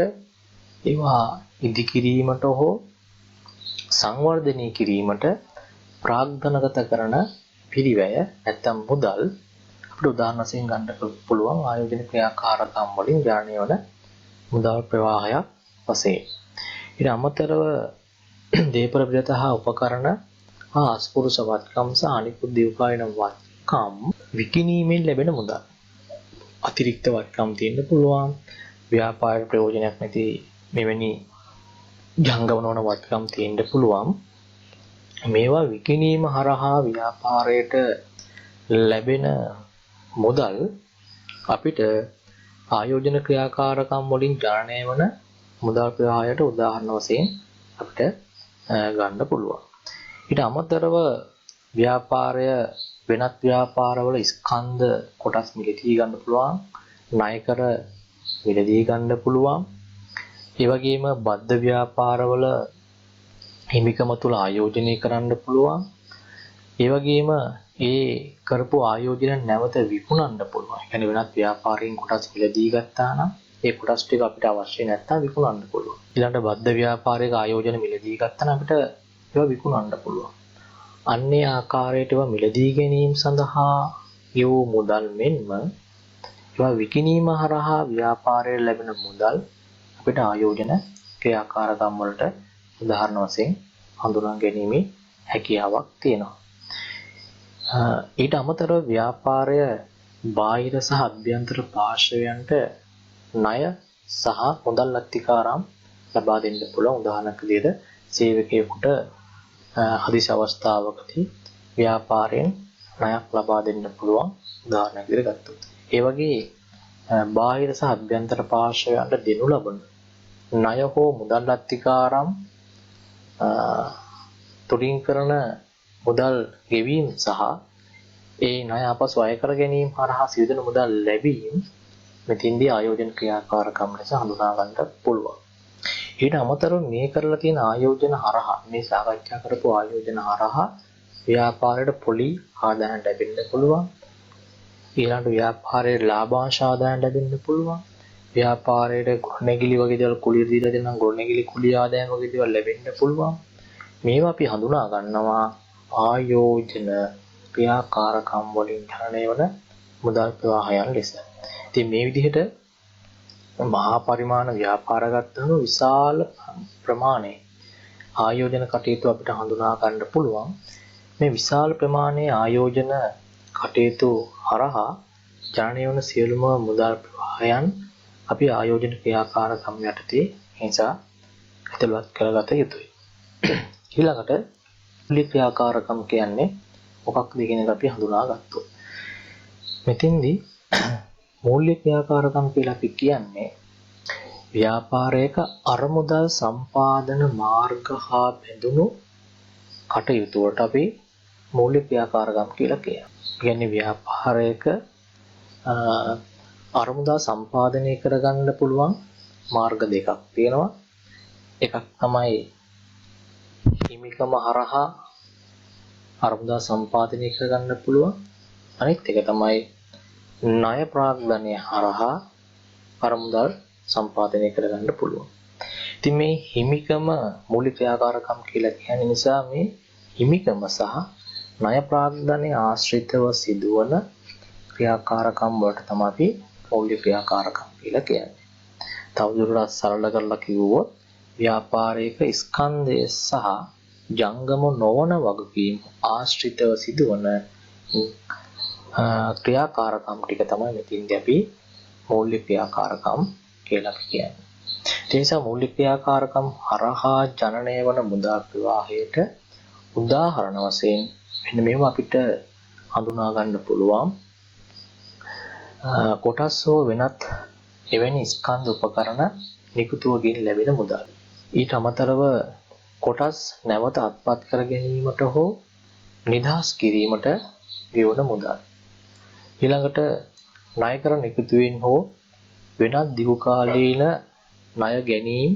ඒවා ඉදිකිරීමට හෝ සංවර්ධනය කිරීමට ප්‍රාග්ධනගත කරන පිරිවැය නැත්නම් මුදල් අපිට උදාහරණ වශයෙන් ගන්න පුළුවන් ආයෝජන ක්‍රියාකාරකම් වලින් ජනනය වන මුදල් ප්‍රවාහයක් වශයෙන්. ඊට අමතරව දේපල පිළිවෙත හා උපකරණ හා අස්පුරුෂ වත්කම් සහ අනිකුත් දීර්ඝායන වත්කම් විකිණීමෙන් ලැබෙන මුදල්. අතිරික්ත වත්කම් තියෙන්න පුළුවන්. ව්‍යාපාර ප්‍රයෝජනයක් නැති මෙවැනි ජංගම නොවන වත්කම් තියෙන්න පුළුවන්. මේවා විකිණීම හරහා ව්‍යාපාරයට ලැබෙන මුදල් අපිට ආයෝජන ක්‍රියාකාරකම් වලින් ජනනය වන මුදල් ප්‍රවාහයට උදාහරණ වශයෙන් අපිට ගන්න පුළුවන්. ඊට අමතරව ව්‍යාපාරය වෙනත් ව්‍යාපාරවල ස්කන්ධ කොටස් මිලදී ගන්න පුළුවන්, ණය කර මිලදී ගන්න පුළුවන්. ඒ වගේම බද්ධ ව්‍යාපාරවල හිමිකම තුල ආයෝජනය කරන්න පුළුවන්. ඒ වගේම ඒ කරපු ආයෝජන නැවත විකුණන්න පුළුවන්. ඒ කියන්නේ වෙනත් ව්‍යාපාරයෙන් කොටස් මිලදී ගත්තා නම් ඒ කොටස් ටික අපිට අවශ්‍ය නැත්නම් විකුණන්න පුළුවන්. ඊළඟට බද්ධ ව්‍යාපාරයක ආයෝජන මිලදී ගත්තා නම් අපිට ඒවා විකුණන්න පුළුවන්. අන්නේ ආකාරයට ඒවා මිලදී ගැනීම සඳහා යොමු මුදල් මෙන්ම ඒවා විකිණීම හරහා ව්‍යාපාරයට ලැබෙන මුදල් අපිට ආයෝජන ක්‍රියාකාරකම් වලට උදාහරණ වශයෙන් හඳුනා ගැනීමේ හැකියාවක් තියෙනවා. ඊට අමතරව ව්‍යාපාරය බාහිර සහ අභ්‍යන්තර පාර්ශවයන්ට ණය සහ මුදල් අත්තිකාරම් ලබා දෙන්න පුළුවන්. උදාහරණයක් විදිහට සේවකයෙකුට හදිසි අවස්ථාවකදී ව්‍යාපාරයෙන් ණයක් ලබා දෙන්න පුළුවන්. උදාහරණයක් විදිහට ගත්තොත්. ඒ වගේ බාහිර සහ අභ්‍යන්තර පාර්ශවයන්ට දෙනු ලබන ණය හෝ මුදල් අත්තිකාරම් තුලින් කරන මුදල් ගෙවීම සහ ඒ ණය අපසු අය කර ගැනීම හරහා සිදුවන මුදල් ලැබීම මෙතින්දී ආයෝජන ක්‍රියාකාරකම් ලෙස හඳුනා ගන්නට පුළුවන්. ඊට අමතරව මේ කරලා තියෙන ආයෝජන හරහා මේ සාකච්ඡා කරපු ආයෝජන හරහා ව්‍යාපාරයට පොලි ආදායම් ලැබෙන්න පුළුවන්. ඊළඟ ව්‍යාපාරයේ ලාභාංශ ආදායම් ලැබෙන්න පුළුවන්. ව්‍යාපාරයේ ගොඩනැගිලි වගේ දේවල් කුලිය දීලා දෙනවා ගොඩනැගිලි කුලිය ආදායම් වගේ දේවල් ලැබෙන්න පුළුවන්. මේවා අපි හඳුනා ගන්නවා ආයෝජන ක්‍රියාකාරකම් වලින් ජනනය වන මුදල් ප්‍රවාහයන් ලෙස. ඉතින් මේ විදිහට මහා පරිමාණ ව්‍යාපාර ගත්තම විශාල ප්‍රමාණයේ ආයෝජන කටයුතු අපිට හඳුනා ගන්න පුළුවන්. මේ විශාල ප්‍රමාණයේ ආයෝජන කටයුතු හරහා ජනනය වන සියලුම මුදල් ප්‍රවාහයන් අපි ආයෝජන ක්‍රියාකාරකම් යටතේ නිසා ඇතුළත් කරගත යුතුයි. ඊළඟට මූලික ක්‍රියාකාරකම් කියන්නේ මොකක්ද කියන එක අපි හඳුනා ගත්තොත්. මෙතෙන්දී මූලික ක්‍රියාකාරකම් කියලා අපි කියන්නේ ව්‍යාපාරයක අරමුදල් සම්පාදන මාර්ග හා බැඳුණු කටයුතු වලට අපි මූලික ක්‍රියාකාරකම් කියලා කියනවා. කියන්නේ ව්‍යාපාරයක අරමුදල් සම්පාදනය කරගන්න පුළුවන් මාර්ග දෙකක් තියෙනවා. එකක් තමයි හිමිකම හරහා අරමුදල් සම්පාදනය කරගන්න පුළුවන්. අනිත් එක තමයි ණය ප්‍රාග්ධනය හරහා අරමුදල් සම්පාදනය කරගන්න පුළුවන්. ඉතින් මේ හිමිකම මූලික ක්‍රියාකාරකම් කියලා කියන්නේ නිසා මේ හිමිකම සහ ණය ප්‍රාග්ධනය ආශ්‍රිතව සිදුවන ක්‍රියාකාරකම් වලට තමයි අපි මූලික ක්‍රියාකාරකම් කියලා කියන්නේ. තවදුරටත් සරල කරලා කිව්වොත් ව්‍යාපාරයක ස්කන්ධය සහ ජංගම නොවන වගකීම් ආශ්‍රිතව සිදුවන ක්‍රියාකාරකම් ටික තමයි මෙතින්දී අපි මූලික ක්‍රියාකාරකම් කියලා කියන්නේ. ඒ නිසා මූලික ක්‍රියාකාරකම් හරහා ජනනය වන මුදල් ප්‍රවාහයට උදාහරණ වශයෙන් මෙන්න මේවා අපිට හඳුනා ගන්න පුළුවන්. කොටස් හෝ වෙනත් එවැනි ස්කන්ධ උපකරණ නිකුතුවකින් ලැබෙන මුදල්. ඊට අමතරව කොටස් නැවත අත්පත් කර ගැනීමට හෝ නිදහස් කිරීමට ගෙවන මුදල්. ඊළඟට ණය කර නිකුතුවෙන් හෝ වෙනත් දීර්ඝකාලීන ණය ගැනීම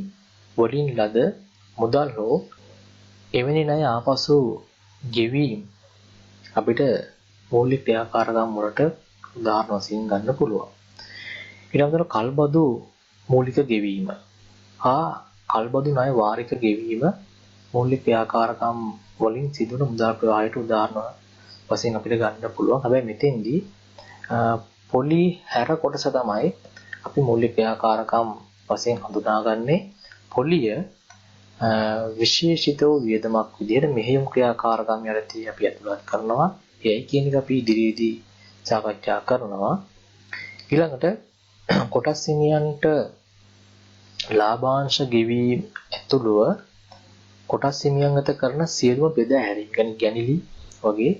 වලින් ලද මුදල් හෝ එවැනි ණය ආපසු ගෙවීම අපිට මූලික ක්‍රියාකාරකම් වලට උදාහරණ වශයෙන් ගන්න පුළුවන්. ඊළඟට කල්බදු මූලික ගෙවීම. හා කල්බදු ණය වාරික ගෙවීම මූලික ක්‍රියාකාරකම් වලින් සිදුවන මුදල් ප්‍රවාහයට උදාහරණ වශයෙන් අපිට ගන්න පුළුවන්. හැබැයි මෙතෙන්දී පොලි හැර කොටස තමයි අපි මූලික ක්‍රියාකාරකම් වශයෙන් හඳුනාගන්නේ. පොලිය විශේෂිත වූ වියදමක් විදිහට මෙහෙයුම් ක්‍රියාකාරකම් යටතේ අපි අතුලත් කරනවා. ඒයි කියන එක අපි ඉදිරියේදී සාකච්ඡා කරනවා. ඊළඟට කොටස් හිමියන්ට ලාභාංශ ගෙවීම ඇතුළුව කොටස් හිමියන් වෙත කරන සියලුම බෙදා හැරීම් ගැනීම වගේ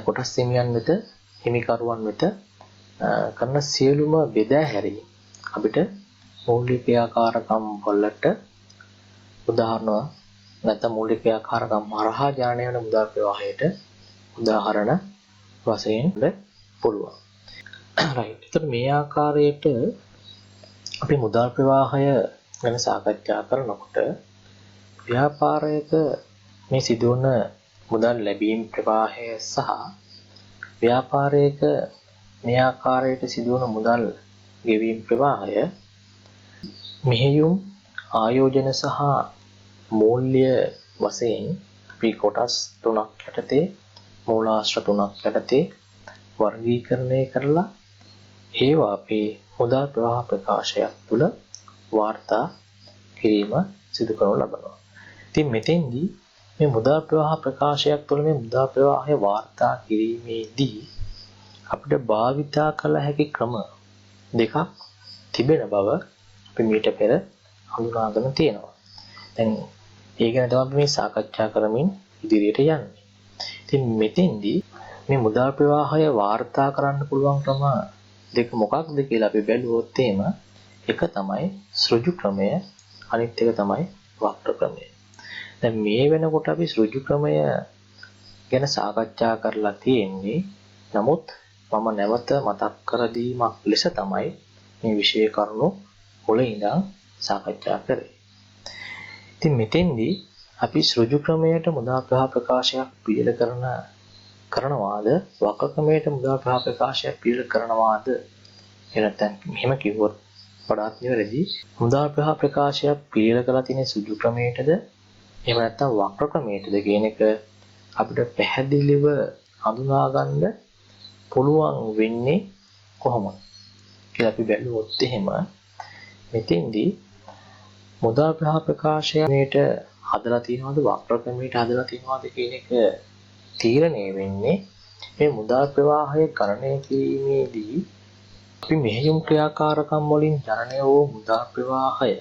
කොටස් හිමියන් වෙත හිමිකරුවන් වෙත කරන සියලුම බෙදා හැරීම් අපිට මූලික ක්‍රියාකාරකම් වලට උදාහරණ නැත්නම් මූලික ක්‍රියාකාරකම් හරහා ජනනය වන මුදල් ප්‍රවාහයට උදාහරණ වශයෙන් පුළුවන්. right. එතකොට මේ ආකාරයට අපි මුදල් ප්‍රවාහය ගැන සාකච්ඡා කරනකොට ව්‍යාපාරයක මේ සිදුවන මුදල් ලැබීම් ප්‍රවාහය සහ ව්‍යාපාරයක මේ ආකාරයට සිදුවන මුදල් ගෙවීම් ප්‍රවාහය මෙහෙයුම් ආයෝජන සහ මූල්‍ය වශයෙන් අපි කොටස් තුනක් යටතේ මූලාශ්‍ර තුනක් යටතේ වර්ගීකරණය කරලා ඒවා අපේ මුදල් ප්‍රවාහ ප්‍රකාශයක් තුළ වාර්තා කිරීම සිදු කරනු ලබනවා. ඉතින් මෙතෙන්දී මේ මුදල් ප්‍රවාහ ප්‍රකාශයක් තුළ මේ මුදල් ප්‍රවාහය වාර්තා කිරීමේදී අපිට භාවිතා කළ හැකි ක්‍රම දෙකක් තිබෙන බව අපි මීට පෙර හඳුනාගෙන තියෙනවා. දැන් ඒ ගැන තමයි මේ සාකච්ඡා කරමින් ඉදිරියට යන්නේ. ඉතින් මෙතෙන්දී මේ මුදල් ප්‍රවාහය වාර්තා කරන්න පුළුවන් ක්‍රම දෙක මොකක්ද කියලා අපි බැලුවොත් එහෙම එක තමයි සෘජු ක්‍රමය, අනිත් එක තමයි වක්‍ර ක්‍රමය. දැන් මේ වෙනකොට අපි සෘජු ක්‍රමය ගැන සාකච්ඡා කරලා තියෙන්නේ. නමුත් මම නැවත මතක් කර දීමක් ලෙස තමයි මේ විෂය කරුණු මුල ඉඳන් සාකච්ඡා කරේ. ඉතින් මෙතෙන්දී අපි සෘජු ක්‍රමයට මුදල් ප්‍රවාහ ප්‍රකාශයක් පිළිල කරනවාද වක්‍ර ක්‍රමයට මුදල් ප්‍රවාහ ප්‍රකාශයක් පිළිල කරනවාද එනතන් මෙහෙම කිව්වොත් වඩාත් නිවැරදි. මුදල් ප්‍රවාහ ප්‍රකාශයක් පිළිල කරලා තියෙන සෘජු ක්‍රමයටද එහෙම නැත්නම් වක්‍ර ක්‍රමයටද කියන එක අපිට පැහැදිලිව හඳුනා ගන්න පුළුවන් වෙන්නේ කොහොමද කියලා අපි බැලුවොත් එහෙම මෙතෙන්දී මුදල් ප්‍රවාහ ප්‍රකාශයට හදලා තියෙනවද වක්‍ර ක්‍රමයට හදලා තියෙනවද කියන එක තීරණය වෙන්නේ මේ මුදල් ප්‍රවාහය ගණනය කිරීමේදී අපි මෙහෙයුම් ක්‍රියාකාරකම් වලින් ජනනය වූ මුදල් ප්‍රවාහය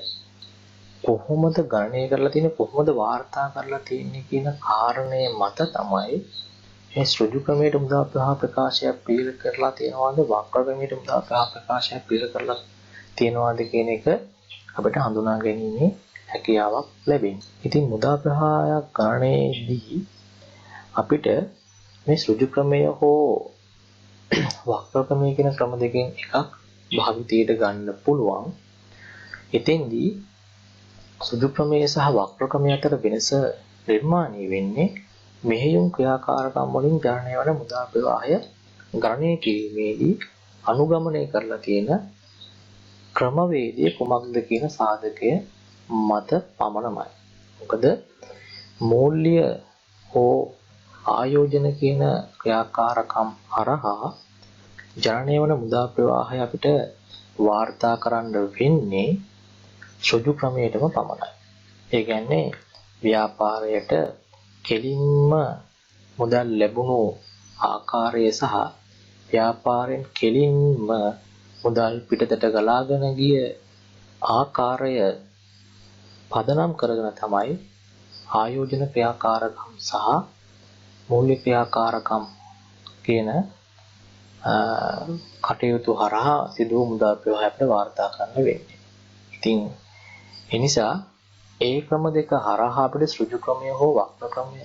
කොහොමද ගණනය කරලා තියෙන්නේ කොහොමද වාර්තා කරලා තියෙන්නේ කියන කාරණය මත තමයි මේ සෘජු ක්‍රමයට මුදල් ප්‍රවාහ ප්‍රකාශයක් පිළිල කරලා තියෙනවද වක්‍ර ක්‍රමයට මුදල් ප්‍රවාහ ප්‍රකාශයක් පිළිල කරලා තියෙනවද කියන එක අපිට හඳුනා ගැනීමේ හැකියාවක් ලැබෙනවා. ඉතින් මුදල් ප්‍රවාහයක් ගණනයේදී අපිට මේ සෘජු ක්‍රමය හෝ වක්‍ර ක්‍රමය කියන ක්‍රම දෙකෙන් එකක් භාවිතයට ගන්න පුළුවන්. එතෙන්දී සෘජු ක්‍රමය සහ වක්‍ර ක්‍රමය අතර වෙනස නිර්මාණය වෙන්නේ මෙහෙයුම් ක්‍රියාකාරකම් වලින් ජනනය වන මුදල් ප්‍රවාහය ගණනය කිරීමේදී අනුගමනය කරලා තියෙන ක්‍රමවේදය කුමක්ද කියන සාධකය මත පමණමයි. මොකද මූල්‍ය හෝ ආයෝජන කියන ක්‍රියාකාරකම් හරහා ජනනය වන මුදල් ප්‍රවාහය අපිට වාර්තා කරන්න වෙන්නේ සෘජු ක්‍රමයටම පමණයි. ඒ කියන්නේ ව්‍යාපාරයට කෙලින්ම මුදල් ලැබුණු ආකාරය සහ ව්‍යාපාරයෙන් කෙලින්ම මුදල් පිටතට ගලාගෙන ගිය ආකාරය පදනම් කරගෙන තමයි ආයෝජන ක්‍රියාකාරකම් සහ මූල්‍ය ක්‍රියාකාරකම් කියන කටයුතු හරහා සිදු මුදල් ප්‍රවාහයට වාර්තා කරන්න වෙන්නේ. ඉතින් ඒ නිසා ඒ ක්‍රම දෙක හරහා අපිට සෘජු ක්‍රමය හෝ වක්‍ර ක්‍රමය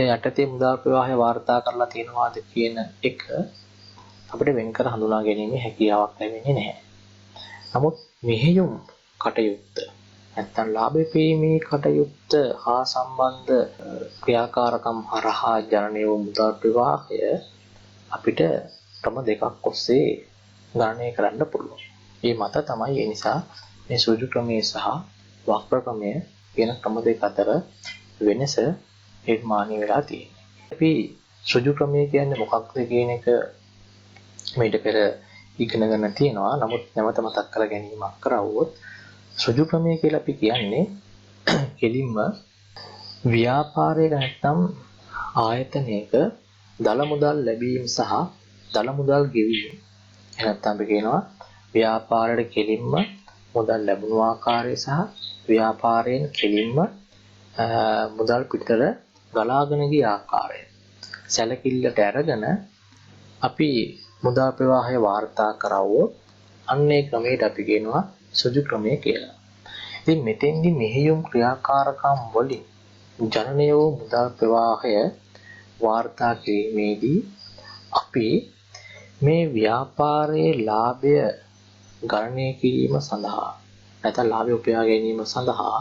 යටතේ මුදල් ප්‍රවාහය වාර්තා කරලා තියෙනවාද කියන එක අපිට වෙන් කර හඳුනා ගැනීමේ හැකියාවක් ලැබෙන්නේ නැහැ. නමුත් මෙහෙයුම් කටයුත්ත නැත්නම් ලාභ පීමේ කටයුත්ත හා සම්බන්ධ ක්‍රියාකාරකම් හරහා ජනනය වූ මුදල් ප්‍රවාහය අපිට ක්‍රම දෙකක් ඔස්සේ ගණනය කරන්න පුළුවන්. මේ මත තමයි ඒ නිසා මේ ඍජු ක්‍රමයේ සහ වක්‍ර ක්‍රමයේ කියන ක්‍රම දෙක අතර වෙනස නිර්මාණය වෙලා තියෙනවා. අපි ඍජු ක්‍රමය කියන්නේ මොකක්ද කියන එක මේට පෙර ඉගෙන ගන්න තියෙනවා. නමුත් නැවත මතක් කර ගැනීමක් කරවුවොත් ඍජු ක්‍රමය කියලා අපි කියන්නේ කෙලින්ම ව්‍යාපාරයක නැත්නම් ආයතනයක දල මුදල් ලැබීම සහ දල මුදල් ගෙවීම. එහෙනම් අපි කියනවා ව්‍යාපාරයට කෙලින්ම මුදල් ලැබුණු ආකාරය සහ ව්‍යාපාරයෙන් කෙලින්ම මුදල් පිටතට ගලාගෙන ගිය ආකාරය සැලකිල්ලට අරගෙන අපි මුදල් ප්‍රවාහය වාර්තා කරවුවොත් අන්නේ ක්‍රමයට අපි කියනවා ඍජු ක්‍රමය කියලා. ඉතින් මෙතෙන්දි මෙහෙයුම් ක්‍රියාකාරකම් වලින් ජනනය වූ මුදල් ප්‍රවාහය වාර්තා කිරීමේදී අපි මේ ව්‍යාපාරයේ ලාභය ගණනය කිරීම සඳහා නැත්නම් ලාභය උපයා ගැනීම සඳහා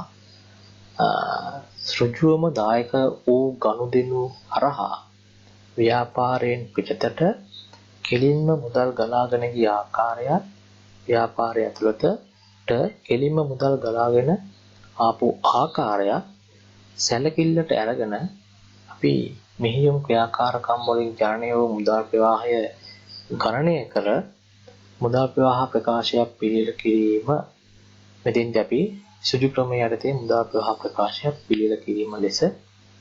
ඍජුවම දායක වූ ගනුදෙනු හරහා ව්‍යාපාරයෙන් පිටතට කෙලින්ම මුදල් ගලාගෙන ගිය ආකාරයත් ව්‍යාපාරය ඇතුළතට කෙලින්ම මුදල් ගලාගෙන ආපු ආකාරයත් සැලකිල්ලට අරගෙන අපි මෙහෙයුම් ක්‍රියාකාරකම් වලින් ජනනය වූ මුදල් ප්‍රවාහය ගණනය කර මුදල් ප්‍රවාහ ප්‍රකාශයක් පිළියෙල කිරීම මෙතෙන්දී අපි ඍජු ක්‍රමයේ යටතේ මුදල් ප්‍රවාහ ප්‍රකාශයක් පිළියෙල කිරීම ලෙස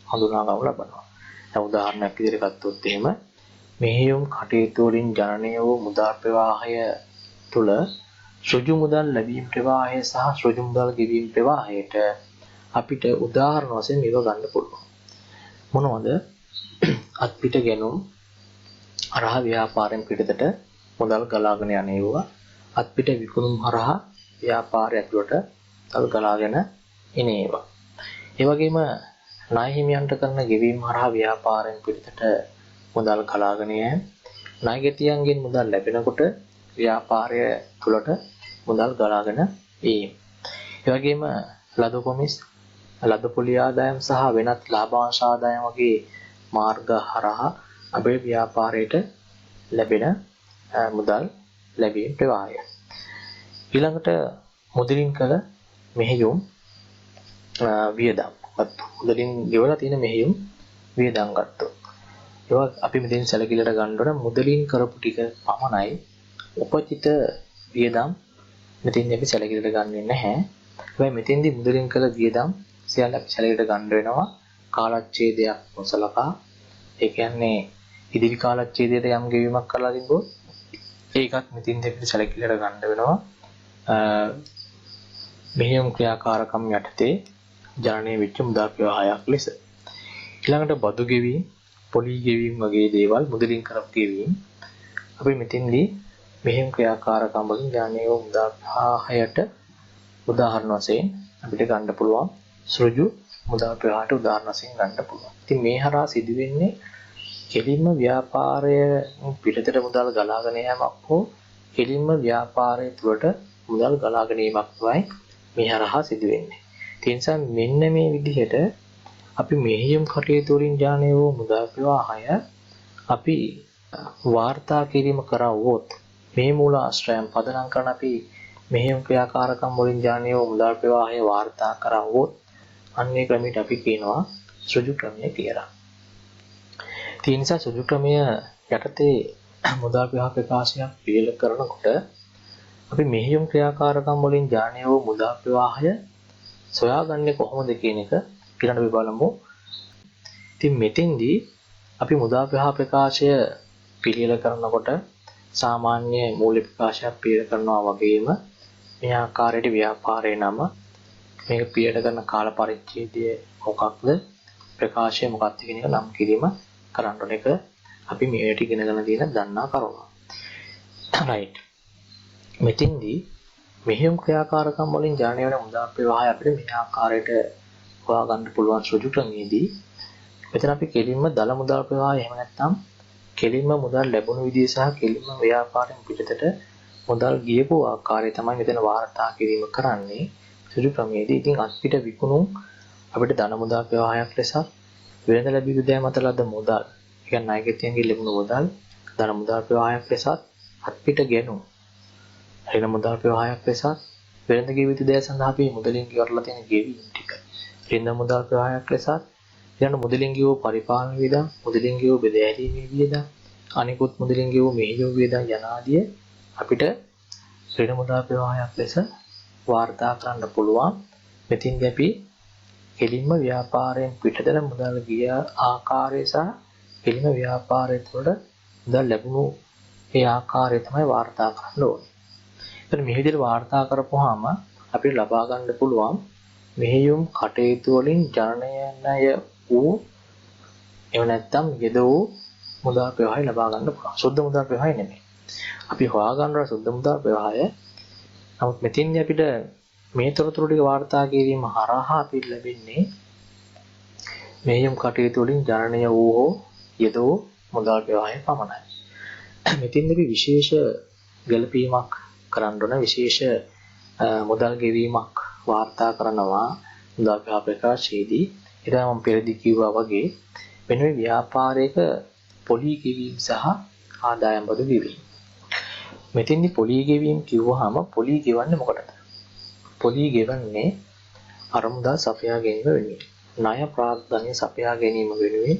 හඳුනා ගන්නු ලබනවා. දැන් උදාහරණයක් විදිහට ගත්තොත් එහෙම මෙහෙයුම් කටයුතු වලින් ජනනය වූ මුදල් ප්‍රවාහය තුළ ඍජු මුදල් ලැබීම් ප්‍රවාහය සහ ඍජු මුදල් ගෙවීම් ප්‍රවාහයට අපිට උදාහරණ වශයෙන් මේව ගන්න පුළුවන්. මොනවද? අත්පිට ගැනුම් හරහා ව්‍යාපාරයෙන් පිටතට මුදල් ගලාගෙන යන්නේවා අත්පිට විකුණුම් හරහා ව්‍යාපාරය ඇතුළට මුදල් ගලාගෙන එනේවා. ඒ වගේම ණය හිමියන්ට කරන ගෙවීම් හරහා ව්‍යාපාරයෙන් පිටතට මුදල් ගලාගෙන යෑම ණයගැතියන්ගෙන් මුදල් ලැබෙනකොට ව්‍යාපාරය තුළට මුදල් ගලාගෙන ඒම. ඒ වගේම ලද කොමිස් ලද පොලි ආදායම් සහ වෙනත් ලාභාංශ ආදායම් වගේ මාර්ග හරහා අපේ ව්‍යාපාරයට ලැබෙන මුදල් ලැබීම් ප්‍රවාහය. ඊළඟට මුදලින් කළ මෙහෙයුම් වියදම්. මුදලින් ගෙවලා තියෙන මෙහෙයුම් වියදම් ගත්තොත්. ඒවා අපි මෙතෙන් සැලකිල්ලට ගන්න ඕන මුදලින් කරපු ටික පමණයි. උපචිත වියදම් මෙතෙන් අපි සැලකිල්ලට ගන්නෙ නැහැ. හැබැයි මෙතෙන්දී මුදලින් කළ වියදම් සියල්ල අපි සැලකිල්ලට ගන්න වෙනවා. කාලච්ඡේදයක් නොසලකා ඒ කියන්නේ ඉදිරි කාලච්ඡේදයට යම් ගෙවීමක් කරලා තිබ්බොත් ඒකත් මෙතින්ද අපිට සැලකිල්ලට ගන්න වෙනවා. මෙහෙයුම් ක්‍රියාකාරකම් යටතේ ජනනය වෙච්ච මුදල් ප්‍රවාහයක් ලෙස. ඊළඟට බදු ගෙවීම්, පොලි ගෙවීම් වගේ දේවල් මුදලින් කරපු ගෙවීම් අපි මෙතින්දී මෙහෙයුම් ක්‍රියාකාරකම් වලින් ජනනය වූ මුදල් ප්‍රවාහයට උදාහරණ වශයෙන් අපිට ගන්න පුළුවන්. ඍජු මුදල් ප්‍රවාහයට උදාහරණ වශයෙන් ගන්න පුළුවන්. ඉතින් මේ හරහා සිදුවෙන්නේ කෙලින්ම ව්‍යාපාරය පිටතට මුදල් ගලාගෙන යාමක් හෝ කෙලින්ම ව්‍යාපාරය තුළට මුදල් ගලාගෙන යාමක් තමයි මේ හරහා සිදුවෙන්නේ. ඒ නිසා මෙන්න මේ විදිහට අපි මෙහෙයුම් කටයුතු වලින් ජනනය වූ මුදල් ප්‍රවාහය අපි වාර්තා කිරීම කරවුවොත් මේ මූල ආශ්‍රයයන් පදනම් කරන අපි මෙහෙයුම් ක්‍රියාකාරකම් වලින් ජනනය වූ මුදල් ප්‍රවාහය වාර්තා කරවුවොත් අන්නේ ක්‍රමයට අපි කියනවා ඍජු ක්‍රමය කියලා. ඒ නිසා ඍජු ක්‍රමය යටතේ මුදල් ප්‍රවාහ ප්‍රකාශයක් පිළියෙල කරනකොට අපි මෙහෙයුම් ක්‍රියාකාරකම් වලින් ජනනය වූ මුදල් ප්‍රවාහය සොයාගන්නේ කොහොමද කියන එක ඊළඟ අපි බලමු. ඉතින් මෙතෙන්දී අපි මුදල් ප්‍රවාහ ප්‍රකාශය පිළියෙල කරනකොට සාමාන්‍ය මූල්‍ය ප්‍රකාශයක් පිළියෙල කරනවා වගේම මේ ආකාරයට ව්‍යාපාරයේ නම මේක පිළියෙල කරන කාල පරිච්ඡේදය මොකක්ද ප්‍රකාශය මොකක්ද කියන එක නම් කිරීම කරන්න ඕන එක අපි මේකට ඉගෙනගෙන තියෙන දන්නා කරුණ. right. මෙතෙන්දී මෙහෙයුම් ක්‍රියාකාරකම් වලින් ජනනය වෙන මුදල් ප්‍රවාහය අපිට මේ ආකාරයට හොයා ගන්න පුළුවන් ඍජු ක්‍රමයේදී මෙතන අපි කෙලින්ම දල මුදල් ප්‍රවාහය එහෙම නැත්නම් කෙලින්ම මුදල් ලැබුණු විදිය සහ කෙලින්ම ව්‍යාපාරයෙන් පිටතට මුදල් ගියපු ආකාරය තමයි මෙතන වාර්තා කිරීම කරන්නේ ඍජු ක්‍රමයේදී. ඉතින් අත්පිට විකුණුම් අපිට ධන මුදල් ප්‍රවාහයක් ලෙසත් වෙළඳ ලැබී විදෑම මත ලද මුදල්, ඒ කියන්නේ ණයගැතියන්ගෙන් ලැබුණු මුදල් ධන මුදල් ප්‍රවාහයක් ලෙසත් අත්පිට ගැනුම් ඍණ මුදල් ප්‍රවාහයක් ලෙසත් වෙළඳ ගෙවිතු දෑ සඳහා අපි මුදලින් ගෙවලා තියෙන ගෙවීම් ටික රින්ද මුදල් ප්‍රවාහයක් ලෙසත් ඊළඟ මුදලින් ගෙවූ පරිපාලන වියදම්, මුදලින් ගෙවූ බෙදාහැරීමේ වියදම්, අනිකුත් මුදලින් ගෙවූ මෙහෙයුම් වියදම් යන ආදිය අපිට ඍණ මුදල් ප්‍රවාහයක් ලෙස වාර්තා කරන්න පුළුවන්. මෙතින්දී අපි කෙලින්ම ව්‍යාපාරයෙන් පිටතට මුදල් ගිය ආකාරය සහ කෙලින්ම ව්‍යාපාරය තුළ මුදල් ලැබුණු ඒ ආකාරය තමයි වාර්තා කරන්න ඕනේ. එතන මේ විදිහට වාර්තා කරපුවාම අපිට ලබා ගන්න පුළුවන් මෙහෙයුම් කටයුතු වලින් ජනනය වූ එහෙම නැත්නම් යෙද වූ මුදල් ප්‍රවාහය ලබා ගන්න පුළුවන්. සුද්ධ මුදල් ප්‍රවාහය නෙමෙයි. අපි හොයාගන්නවා සුද්ධ මුදල් ප්‍රවාහය. නමුත් මෙතින්දී අපිට මේ තොරතුරු ටික වාර්තා කිරීම හරහා අපිට ලැබෙන්නේ මෙහෙයුම් කටයුතු වලින් ජනනය වූ හෝ යෙද වූ මුදල් ප්‍රවාහය පමණයි. මෙතින්දී අපි විශේෂ ගැළපීමක් කරන්න ඕන, විශේෂ මුදල් ගෙවීමක් වාර්තා කරනවා මුදල් ප්‍රවාහ ප්‍රකාශයේදී. ඊට මම පෙරදී කිව්වා වගේ වෙන ව්‍යාපාරයක පොලී ගෙවීම සහ ආදායම් බදු ගෙවීම. මෙතෙන්දි පොලී ගෙවීම කිව්වහම පොලී ගෙවන්නේ මොකටද? පොලී ගෙවන්නේ අරමුදල් සපයා ගැනීම වෙනුවෙන්. ණය ප්‍රාග්ධනය සපයා ගැනීම වෙනුවෙන්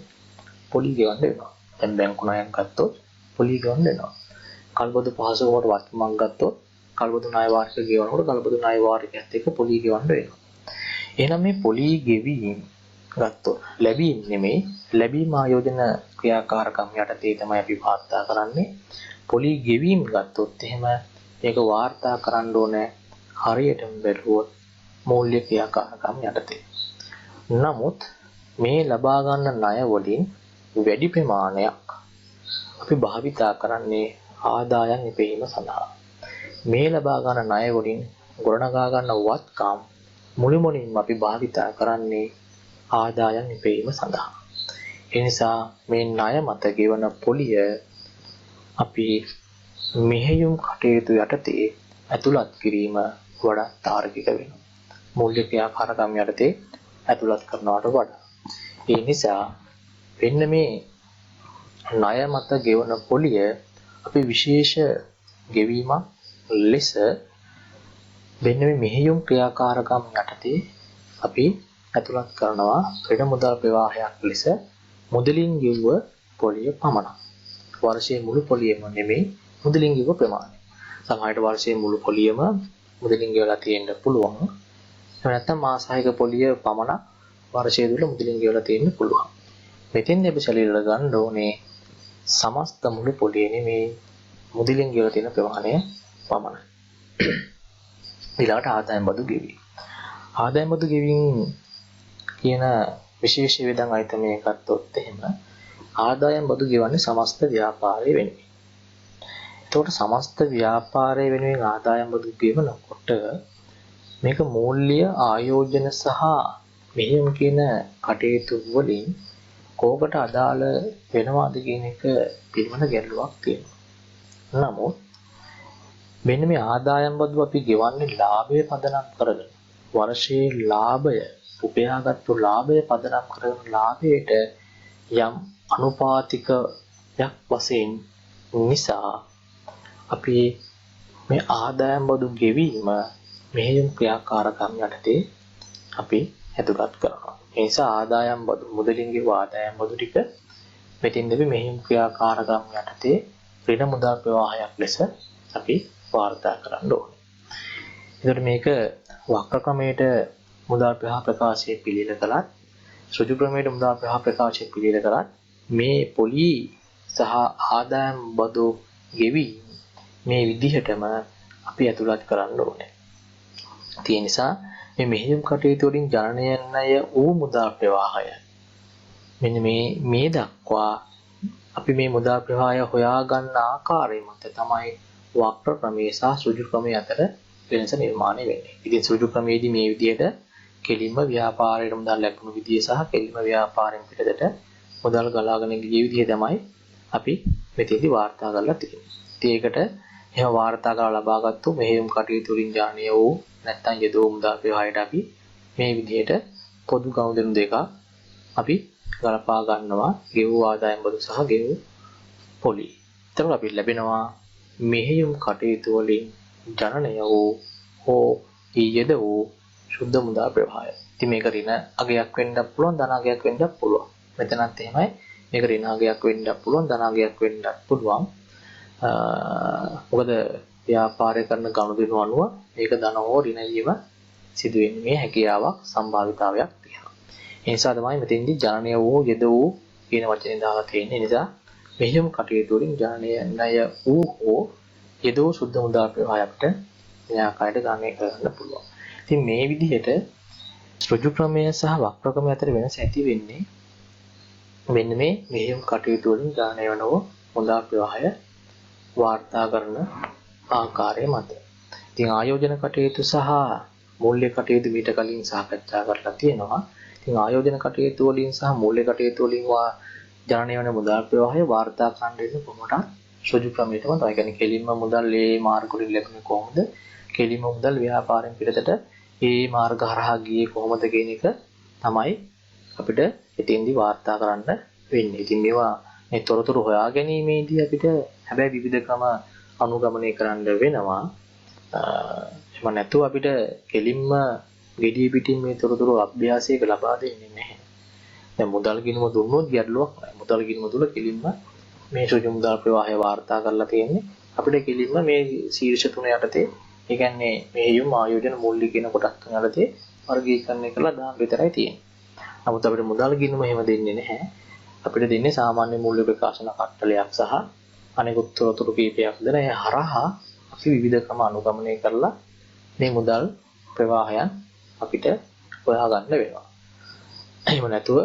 පොලී ගෙවන්න වෙනවා. දැන් බැංකු ණයක් ගත්තොත් පොලී ගෙවන්න වෙනවා. කල්බදු පහසුකමකට වත්මන් ගත්තොත් කල්බදු ණය වාර්ෂික ගෙවනකොට කල්බදු ණය වාර්ෂිකයත් එක්ක පොලී ගෙවන්න වෙනවා. එහෙනම් මේ පොලී ගෙවීම ගත්තොත් ලැබීම් නෙමෙයි, ලැබීම් ආයෝජන ක්‍රියාකාරකම් යටතේ තමයි අපි වාර්තා කරන්නේ. පොලී ගෙවීම් ගත්තොත් එහෙම මේක වාර්තා කරන්න ඕනේ හරියටම බැලුවොත් මූල්‍ය ක්‍රියාකාරකම් යටතේ. නමුත් මේ ලබා ගන්න ණය වලින් වැඩි ප්‍රමාණයක් අපි භාවිතා කරන්නේ ආදායම් ඉපැයීම සඳහා. මේ ලබා ගන්න ණය වලින් ගොඩනගා ගන්න වත්කම් මුළුමනින්ම අපි භාවිතා කරන්නේ ආදායම් ඉපැයීම සඳහා. ඒ නිසා මේ ණය මත ගෙවන පොලිය අපි මෙහෙයුම් කටයුතු යටතේ ඇතුළත් කිරීම වඩා තාර්කික වෙනවා. මූල්‍ය ක්‍රියාකාරකම් යටතේ ඇතුළත් කරනවට වඩා. ඒ නිසා වෙන්න මේ ණය මත ගෙවන පොලිය අපි විශේෂ ගෙවීමක් ලෙස වෙන්න මේ මෙහෙයුම් ක්‍රියාකාරකම් යටතේ අපි ඇතුළත් කරනවා ක්‍රෙඩ මුදල් ප්‍රවාහයක් ලෙස මුදලින් ගෙවුව පොලිය පමණක්. වර්ෂයේ මුළු පොලියම නෙමෙයි මුදලින් ගෙවුව ප්‍රමාණය. සමහරවිට වර්ෂයේ මුළු පොලියම මුදලින් ගෙවලා තියෙන්න පුළුවන්. එහෙම නැත්නම් මාස 6ක පොලිය පමණක් වර්ෂයේ තුල මුදලින් ගෙවලා තියෙන්න පුළුවන්. මෙතෙන්දී අපි සැලීල ගන්න ඕනේ සමස්ත මුළු පොලිය නෙමෙයි මුදලින් ගෙවලා තියෙන ප්‍රමාණය පමණයි. ඊළඟට ආදායම් බදු ගෙවීම. ආදායම් බදු ගෙවීම කියන විශේෂ වේදන් අයිතමය ගත්තොත් එහෙම ආදායම් බදු ගෙවන්නේ සමස්ත ව්‍යාපාරය වෙනුවෙන්. එතකොට සමස්ත ව්‍යාපාරය වෙනුවෙන් ආදායම් බදු ගෙවනකොට මේක මූල්‍ය ආයෝජන සහ මෙහෙයුම් කියන කටයුතු වලින් කෝකට අදාළ වෙනවාද කියන එක පිළිබඳ ගැටලුවක් තියෙනවා. නමුත් මෙන්න මේ ආදායම් බදු අපි ගෙවන්නේ ලාභය පදනම් කරගෙන වර්ෂයේ ලාභය උපයාගත්තු ලාභය පදනම් කරගෙන ලාභයට යම් අනුපාතිකයක් වශයෙන් නිසා අපි මේ ආදායම් බදු ගෙවීම මෙහෙයුම් ක්‍රියාකාරකම් යටතේ අපි ඇතුළත් කරනවා. ඒ නිසා ආදායම් බදු මුදලින් ගෙව ආදායම් බදු ටික මෙතෙන්දී අපි මෙහෙයුම් ක්‍රියාකාරකම් යටතේ ඍණ මුදල් ප්‍රවාහයක් ලෙස අපි වාර්තා කරන්න ඕනේ. එතකොට මේක වක්‍ර ක්‍රමයට මුදල් ප්‍රවාහ ප්‍රකාශයේ පිළිල කළත් ඍජු ක්‍රමයට මුදල් ප්‍රවාහ ප්‍රකාශයේ පිළිල කළත් මේ පොලි සහ ආදායම් බදු ගෙවි මේ විදිහටම අපි ඇතුළත් කරන්න ඕනේ. ඒ නිසා මේ මෙහෙයුම් කටයුතු වලින් ජනනය වූ මුදල් ප්‍රවාහය මෙන්න මේ දක්වා අපි මේ මුදල් ප්‍රවාහය හොයාගන්න ආකාරය මත තමයි වක්‍ර ක්‍රමයේ සහ ඍජු ක්‍රමයේ අතර වෙනස නිර්මාණය වෙන්නේ. ඉතින් ඍජු ක්‍රමයේදී මේ විදිහට කෙලින්ම ව්‍යාපාරයට මුදල් ලැබුණු විදිය සහ කෙලින්ම ව්‍යාපාරයෙන් පිටතට මුදල් ගලාගෙන ගිය විදිය තමයි අපි මෙතෙන්දී වාර්තා කරලා තියෙන්නේ. ඉතින් ඒකට එහෙම වාර්තා කරලා ලබාගත්තු මෙහෙයුම් කටයුතු වලින් ජනනය වූ නැත්නම් යෙදෝ මුදල් ප්‍රවාහයට අපි මේ විදිහට පොදු ගනුදෙනු දෙක අපි ගලපා ගන්නවා ගෙවූ ආදායම් බදු සහ ගෙවූ පොලි. එතකොට අපිට ලැබෙනවා මෙහෙයුම් කටයුතු වලින් ජනනය වූ හෝ ඊයේද වූ ශුද්ධ මුදල් ප්‍රවාහය. ඉතින් මේක ඍණ අගයක් වෙන්නත් පුළුවන් ධන අගයක් වෙන්නත් පුළුවන්. මෙතනත් එහෙමයි. මේක ඍණ අගයක් වෙන්නත් පුළුවන් ධන අගයක් වෙන්නත් පුළුවන්. මොකද ව්‍යාපාරය කරන ගනුදෙනු අනුව මේක ධන හෝ ඍණ වීම සිදු වෙන්නේ මේ හැකියාවක් සම්භාවිතාවයක් තියෙනවා. ඒ නිසා තමයි මෙතෙන්දී ජනනය වූ යෙද වූ කියන වචනේ දාලා තියෙන්නේ. ඒ නිසා මෙහෙයුම් කටයුතු වලින් ජනනය ණය වූ හෝ යෙද වූ සුද්ධ මුදල් ප්‍රවාහය අපිට මේ ආකාරයට ගණනය කරන්න පුළුවන්. ඉතින් මේ විදිහට ඍජු ක්‍රමය සහ වක්‍ර ක්‍රමය අතර වෙනස ඇති වෙන්නේ මෙන්න මේ මෙහෙයුම් කටයුතු වලින් ජනනය වන මුදල් ප්‍රවාහය වාර්තා කරන ආකාරය මත. ඉතින් ආයෝජන කටයුතු සහ මූල්‍ය කටයුතු මීට කලින් සාකච්ඡා කරලා තියෙනවා. ඉතින් ආයෝජන කටයුතු වලින් සහ මූල්‍ය කටයුතු වලින් ජනනය වන මුදල් ප්‍රවාහය වාර්තා කරන්න දෙන්න කොහොමද? ඍජු ක්‍රමයටම තමයි. ඒ කියන්නේ කෙලින්ම මුදල් ඒ මාර්ග වලින් ලැබුණේ කොහොමද? කෙලින්ම මුදල් ව්‍යාපාරයෙන් පිටතට ඒ මාර්ග හරහා ගියේ කොහොමද කියන එක තමයි අපිට එතෙන්දී වාර්තා කරන්න වෙන්නේ. ඉතින් මේවා මේ තොරතුරු හොයා ගැනීමේදී අපිට හැබැයි විවිධ ක්‍රම අනුගමනය කරන්න වෙනවා. එහෙම නැතුව අපිට කෙලින්ම gediy pitin මේ තොරතුරු අභ්‍යාසයක ලබා දෙන්නේ නැහැ. දැන් මුදල් ගිණුම දුන්නොත් ගැටලුවක් නැහැ. මුදල් ගිණුම තුල කෙලින්ම මේ ඍජු මුදල් ප්‍රවාහය වාර්තා කරලා තියෙන්නේ. අපිට කෙලින්ම මේ ශීර්ෂ තුන යටතේ ඒ කියන්නේ මෙහෙයුම් ආයෝජන මූල්‍ය කියන කොටස් තුන යටතේ වර්ගීකරණය කරලා දාන්න විතරයි තියෙන්නේ. නමුත් අපිට මුදල් ගිණුම එහෙම දෙන්නේ නැහැ. අපිට දෙන්නේ සාමාන්‍ය මූල්‍ය ප්‍රකාශන කට්ටලයක් සහ අනෙකුත් තොරතුරු කීපයක් දෙන ඒ හරහා අපි විවිධ ක්‍රම අනුගමනය කරලා මේ මුදල් ප්‍රවාහයන් අපිට හොයාගන්න වෙනවා. එහෙම නැතුව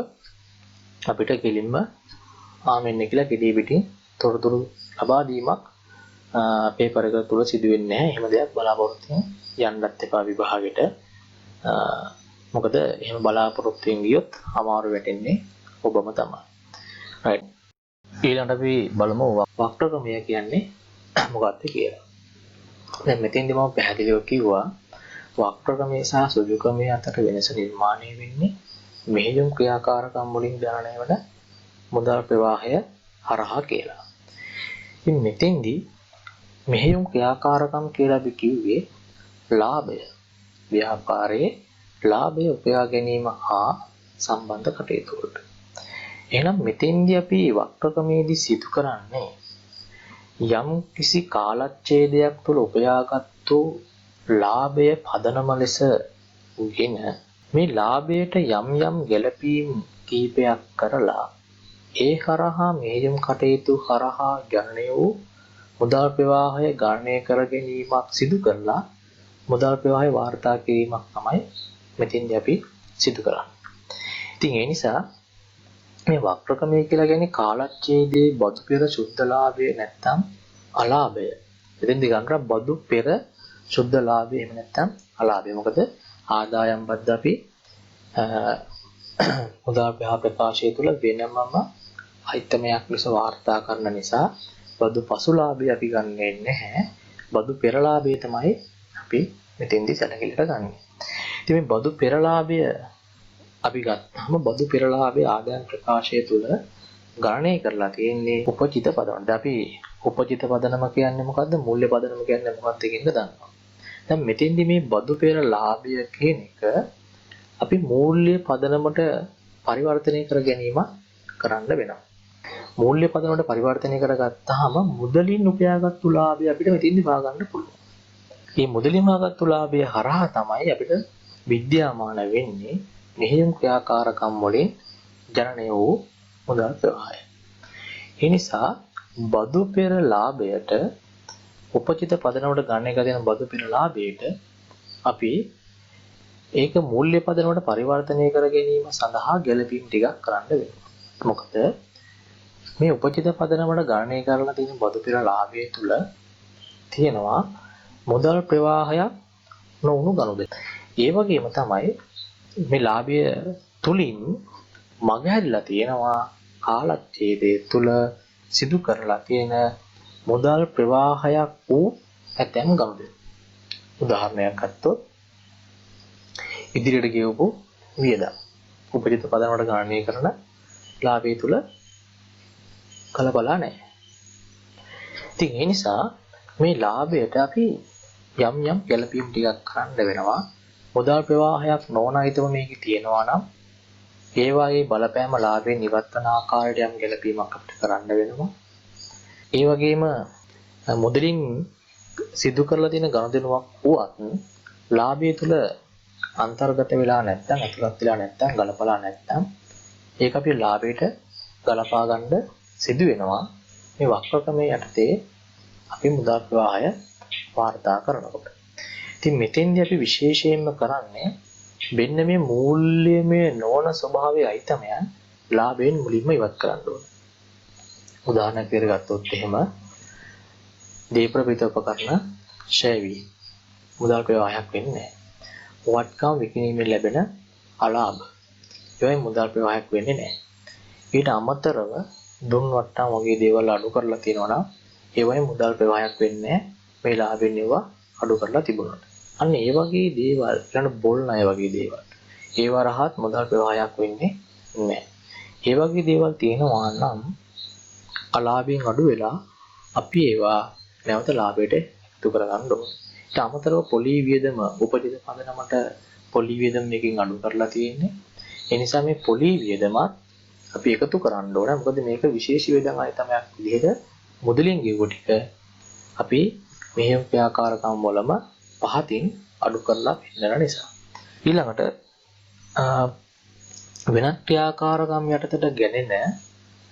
අපිට කෙලින්ම ආමෙන්න කියලා gediy pitin තොරතුරු ලබා දීමක් පේපර් එක තුල සිදු වෙන්නේ නැහැ. එහෙම දෙයක් බලාපොරොත්තුෙන් යන්නත් එපා විභාගෙට. මොකද එහෙම බලාපොරොත්තුෙන් ගියොත් අමාරු වැටෙන්නේ ඔබම තමයි. right. ඊළඟට අපි බලමු වක්‍ර ක්‍රමය කියන්නේ මොකක්ද කියලා. දැන් මෙතෙන්දී මම පැහැදිලිව කිව්වා වක්‍ර ක්‍රමය සහ ඍජු ක්‍රමය අතර වෙනස නිර්මාණය වෙන්නේ මෙහෙයුම් ක්‍රියාකාරකම් වලින් ජනනය වන මුදල් ප්‍රවාහය හරහා කියලා. ඉතින් මෙතෙන්දී මෙහෙයුම් ක්‍රියාකාරකම් කියලා අපි කිව්වේ ලාභය. ව්‍යාපාරයේ ලාභය උපයා ගැනීම හා සම්බන්ධ කටයුතු වලට. එහෙනම් මෙතෙන්දී අපි වක්‍ර ක්‍රමයේදී සිදු කරන්නේ යම් කිසි කාලච්ඡේදයක් තුළ උපයාගත්තු ලාභය පදනම ලෙස උගෙන මේ ලාභයට යම් යම් ගැළපීම් කීපයක් කරලා ඒ හරහා මෙහෙයුම් කටයුතු හරහා ජනනය වූ මුදල් ප්‍රවාහය ගණනය කර ගැනීමක් සිදු කරලා මුදල් ප්‍රවාහය වාර්තා කිරීමක් තමයි මෙතෙන්දී අපි සිදු කරන්නේ. ඉතින් ඒ නිසා මේ වක්‍ර ක්‍රමය කියලා කියන්නේ කාලච්ඡේදයේ බදු පෙර සුද්ධ ලාභය නැත්නම් අලාභය. මෙතෙන්දී ගන්න බදු පෙර සුද්ධ ලාභය එහෙම නැත්නම් අලාභය. මොකද ආදායම් බද්ද අපි මුදල් ප්‍රකාශය තුළ වෙනමම අයිතමයක් ලෙස වාර්තා කරන නිසා බදු පසුලාභය අපි ගන්නෙ නැහැ. බදු පෙරලාභය තමයි අපි මෙතෙන්දී සැලකිලිට ගන්නෙ. ඉතින් මේ බදු පෙරලාභය අපි ගත්තාම බදු පෙරලාභයේ ආදායම් ප්‍රකාශය තුළ ගණනය කරලා තියෙන්නේ උපචිත පදනම. දැන් අපි උපචිත පදනම කියන්නේ මොකද්ද? මූල්‍ය පදනම කියන්නේ මොකක්ද කියන එක දන්නවා. දැන් මෙතෙන්දී මේ බදු පෙරලාභය කියන එක අපි මූල්‍ය පදනමට පරිවර්තනය කර ගැනීම කරන්න වෙනවා. මූල්‍ය පදනමට පරිවර්තනය කරගත්තාම මුදලින් උපයාගත්තු ලාභය අපිට මෙතෙන්දී හොයාගන්න පුළුවන්. මේ මුදලින් හොයාගත්තු ලාභය හරහා තමයි අපිට විද්‍යාමාන වෙන්නේ මෙහෙයුම් ක්‍රියාකාරකම් වලින් ජනනය වූ මුදල් ප්‍රවාහය. ඒ නිසා බදු පෙර ලාභයට උපචිත පදනමට ගණනය කරන බදු පෙර ලාභයට අපි ඒක මූල්‍ය පදනමට පරිවර්තනය කර ගැනීම සඳහා ගැළපීම් ටිකක් කරන්න වෙනවා. මොකද මේ උපචිත පදනමට ගණනය කරලා තියෙන බදු පෙර ලාභය තුල තියෙනවා මුදල් ප්‍රවාහයක් නොවුණු ගනුදෙනු. ඒ වගේම තමයි මේ ලාභය තුලින් මගහැරිලා තියෙනවා කාලච්ඡේදයේ තුල සිදු කරලා තියෙන මුදල් ප්‍රවාහයක් වූ ඇතැම් ගනුදෙනු. උදාහරණයක් ගත්තොත් ඉදිරියට ගෙවපු වියදම් උපචිත පදනමට ගණනය කරන ලාභය තුල කලබලා නැහැ. ඉතින් ඒ නිසා මේ ලාභයට අපි යම් යම් ගැළපීම් ටිකක් කරන්න වෙනවා. මුදල් ප්‍රවාහයක් නොවන අයිතම මේකේ තියෙනවා නම් ඒ වගේ බලපෑම ලාභයෙන් ඉවත් වන ආකාරයට යම් ගැළපීමක් අපිට කරන්න වෙනවා. ඒ වගේම මුදලින් සිදු කරලා තියෙන ගනුදෙනුවක් වුවත් ලාභය තුල අන්තර්ගත වෙලා නැත්නම් ඇතුළත් වෙලා නැත්නම් ගලපලා නැත්නම් ඒක අපි ලාභයට ගලපා ගන්න සිදු වෙනවා. මේ වක්‍ර ක්‍රමයේ යටතේ අපි මුදල් ප්‍රවාහය වාර්තා කරනකොට. ඉතින් මෙතෙන්දී අපි විශේෂයෙන්ම කරන්නේ මෙන්න මේ මූල්‍යමය නොවන ස්වභාවයේ අයිතමයන් ලාභයෙන් මුලින්ම ඉවත් කරන්න ඕනේ. උදාහරණයක් විදිහට ගත්තොත් එහෙම දීප්‍රපිත උපකරණ ෂය වී මුදල් ප්‍රවාහයක් වෙන්නේ නැහැ. වටකම් විකිණීමෙන් ලැබෙන අලාභ ඒවයි මුදල් ප්‍රවාහයක් වෙන්නේ නැහැ. ඊට අමතරව දුන් වට්ටම් වගේ දේවල් අඩු කරලා තියෙනවා නම් ඒවයි මුදල් ප්‍රවාහයක් වෙන්නේ මේ ලාභෙන් ඒවා අඩු කරලා තිබුණාට. අන්න ඒ වගේ දේවල් ඊළඟ බොල් ණය වගේ දේවල් ඒවා රහත් මුදල් ප්‍රවාහයක් වෙන්නේ නැහැ. ඒ වගේ දේවල් තියෙනවා නම් අලාභයෙන් අඩු වෙලා අපි ඒවා නැවත ලාභයට එකතු කරගන්න ඕනේ. ඊට අමතරව පොලි වියදම උපජිත පදනමට පොලි වියදම එකකින් අඩු කරලා තියෙන්නේ. ඒ නිසා මේ පොලි වියදමත් අපි එකතු කරන්න ඕනේ. මොකද මේක විශේෂ වියදම් ආයතනයක් විදිහට මුදලින් ගෙවුව ටික අපි මෙහෙයුම් ක්‍රියාකාරකම් වලම පහතින් අඩු කරලා පෙන්නන නිසා. ඊළඟට වෙනත් ක්‍රියාකාරකම් යටතට ගැනෙන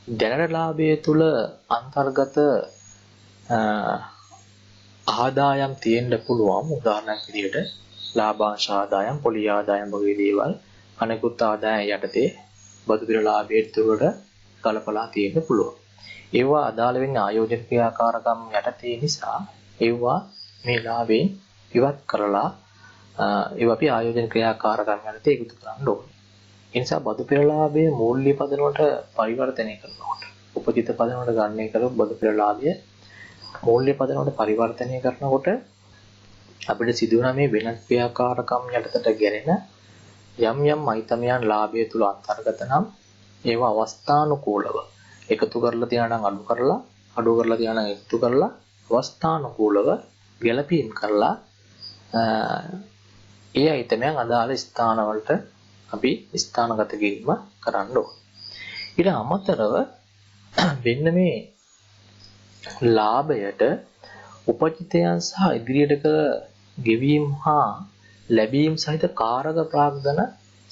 දැනට ලාභය තුල අන්තර්ගත ආදායම් තියෙන්න පුළුවන්. උදාහරණයක් විදිහට ලාභාංශ ආදායම්, පොලි ආදායම් වගේ දේවල් අනෙකුත් ආදායම් යටතේ බදු පිර ලාභයේ තුරට කලපලා තියෙන්න පුළුවන්. ඒවා අදාළ වෙන්නේ ආයෝජන ක්‍රියාකාරකම් යටතේ නිසා ඒවා මේ ලාභයෙන් ඉවත් කරලා ඒවා අපි ආයෝජන ක්‍රියාකාරකම් යටතේ එකතු කරන්න ඕනේ. ඒ නිසා බදු පිර ලාභයේ මූල්‍ය පදනමට පරිවර්තනය කරනකොට උපජිත පදනමට ගණනය කරපු බදු පිර ලාභය මූල්‍ය පදනමට පරිවර්තනය කරනකොට අපිට සිදුවන මේ වෙනත් ක්‍රියාකාරකම් යටතට ගැනෙන යම් යම් අයිතමයන් ලාභය තුල අන්තර්ගත නම් ඒවා අවස්ථානුකූලව එකතු කරලා තියනවා නම් අඩු කරලා තියනවා නම් එකතු කරලා අවස්ථානුකූලව ගැළපීම් කරලා ඒ අයිතමයන් අදාළ ස්ථානවලට අපි ස්ථානගත කිරීම කරන්න ඕනේ. ඊට අමතරව වෙන්න මේ ලාභයට උපජිතයන් සහ ඉදිරියට කළ ගෙවීම් හා ලැබීම් සහිත කාරක ප්‍රාග්ධන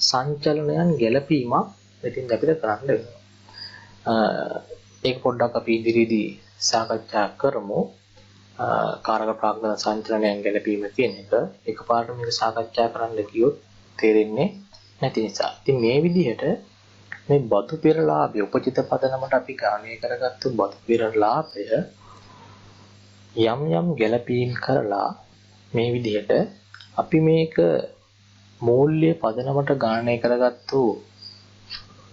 සංචලනයන් ගැළපීමක් මෙතින් අපිට කරන්න වෙනවා. ඒක පොඩ්ඩක් අපි ඉදිරියේදී සාකච්ඡා කරමු. කාරක ප්‍රාග්ධන සංචලනයන් ගැළපීම කියන එක එකපාරට මේක සාකච්ඡා කරන්න ගියොත් තේරෙන්නේ නැති නිසා. ඉතින් මේ විදිහට මේ බදු පෙර ලාභය උපජිත පදනමට අපි ගණනය කරගත්තු බදු පෙර ලාභය යම් යම් ගැළපීම් කරලා මේ විදිහට අපි මේක මූල්‍ය පදනමට ගණනය කරගත්තු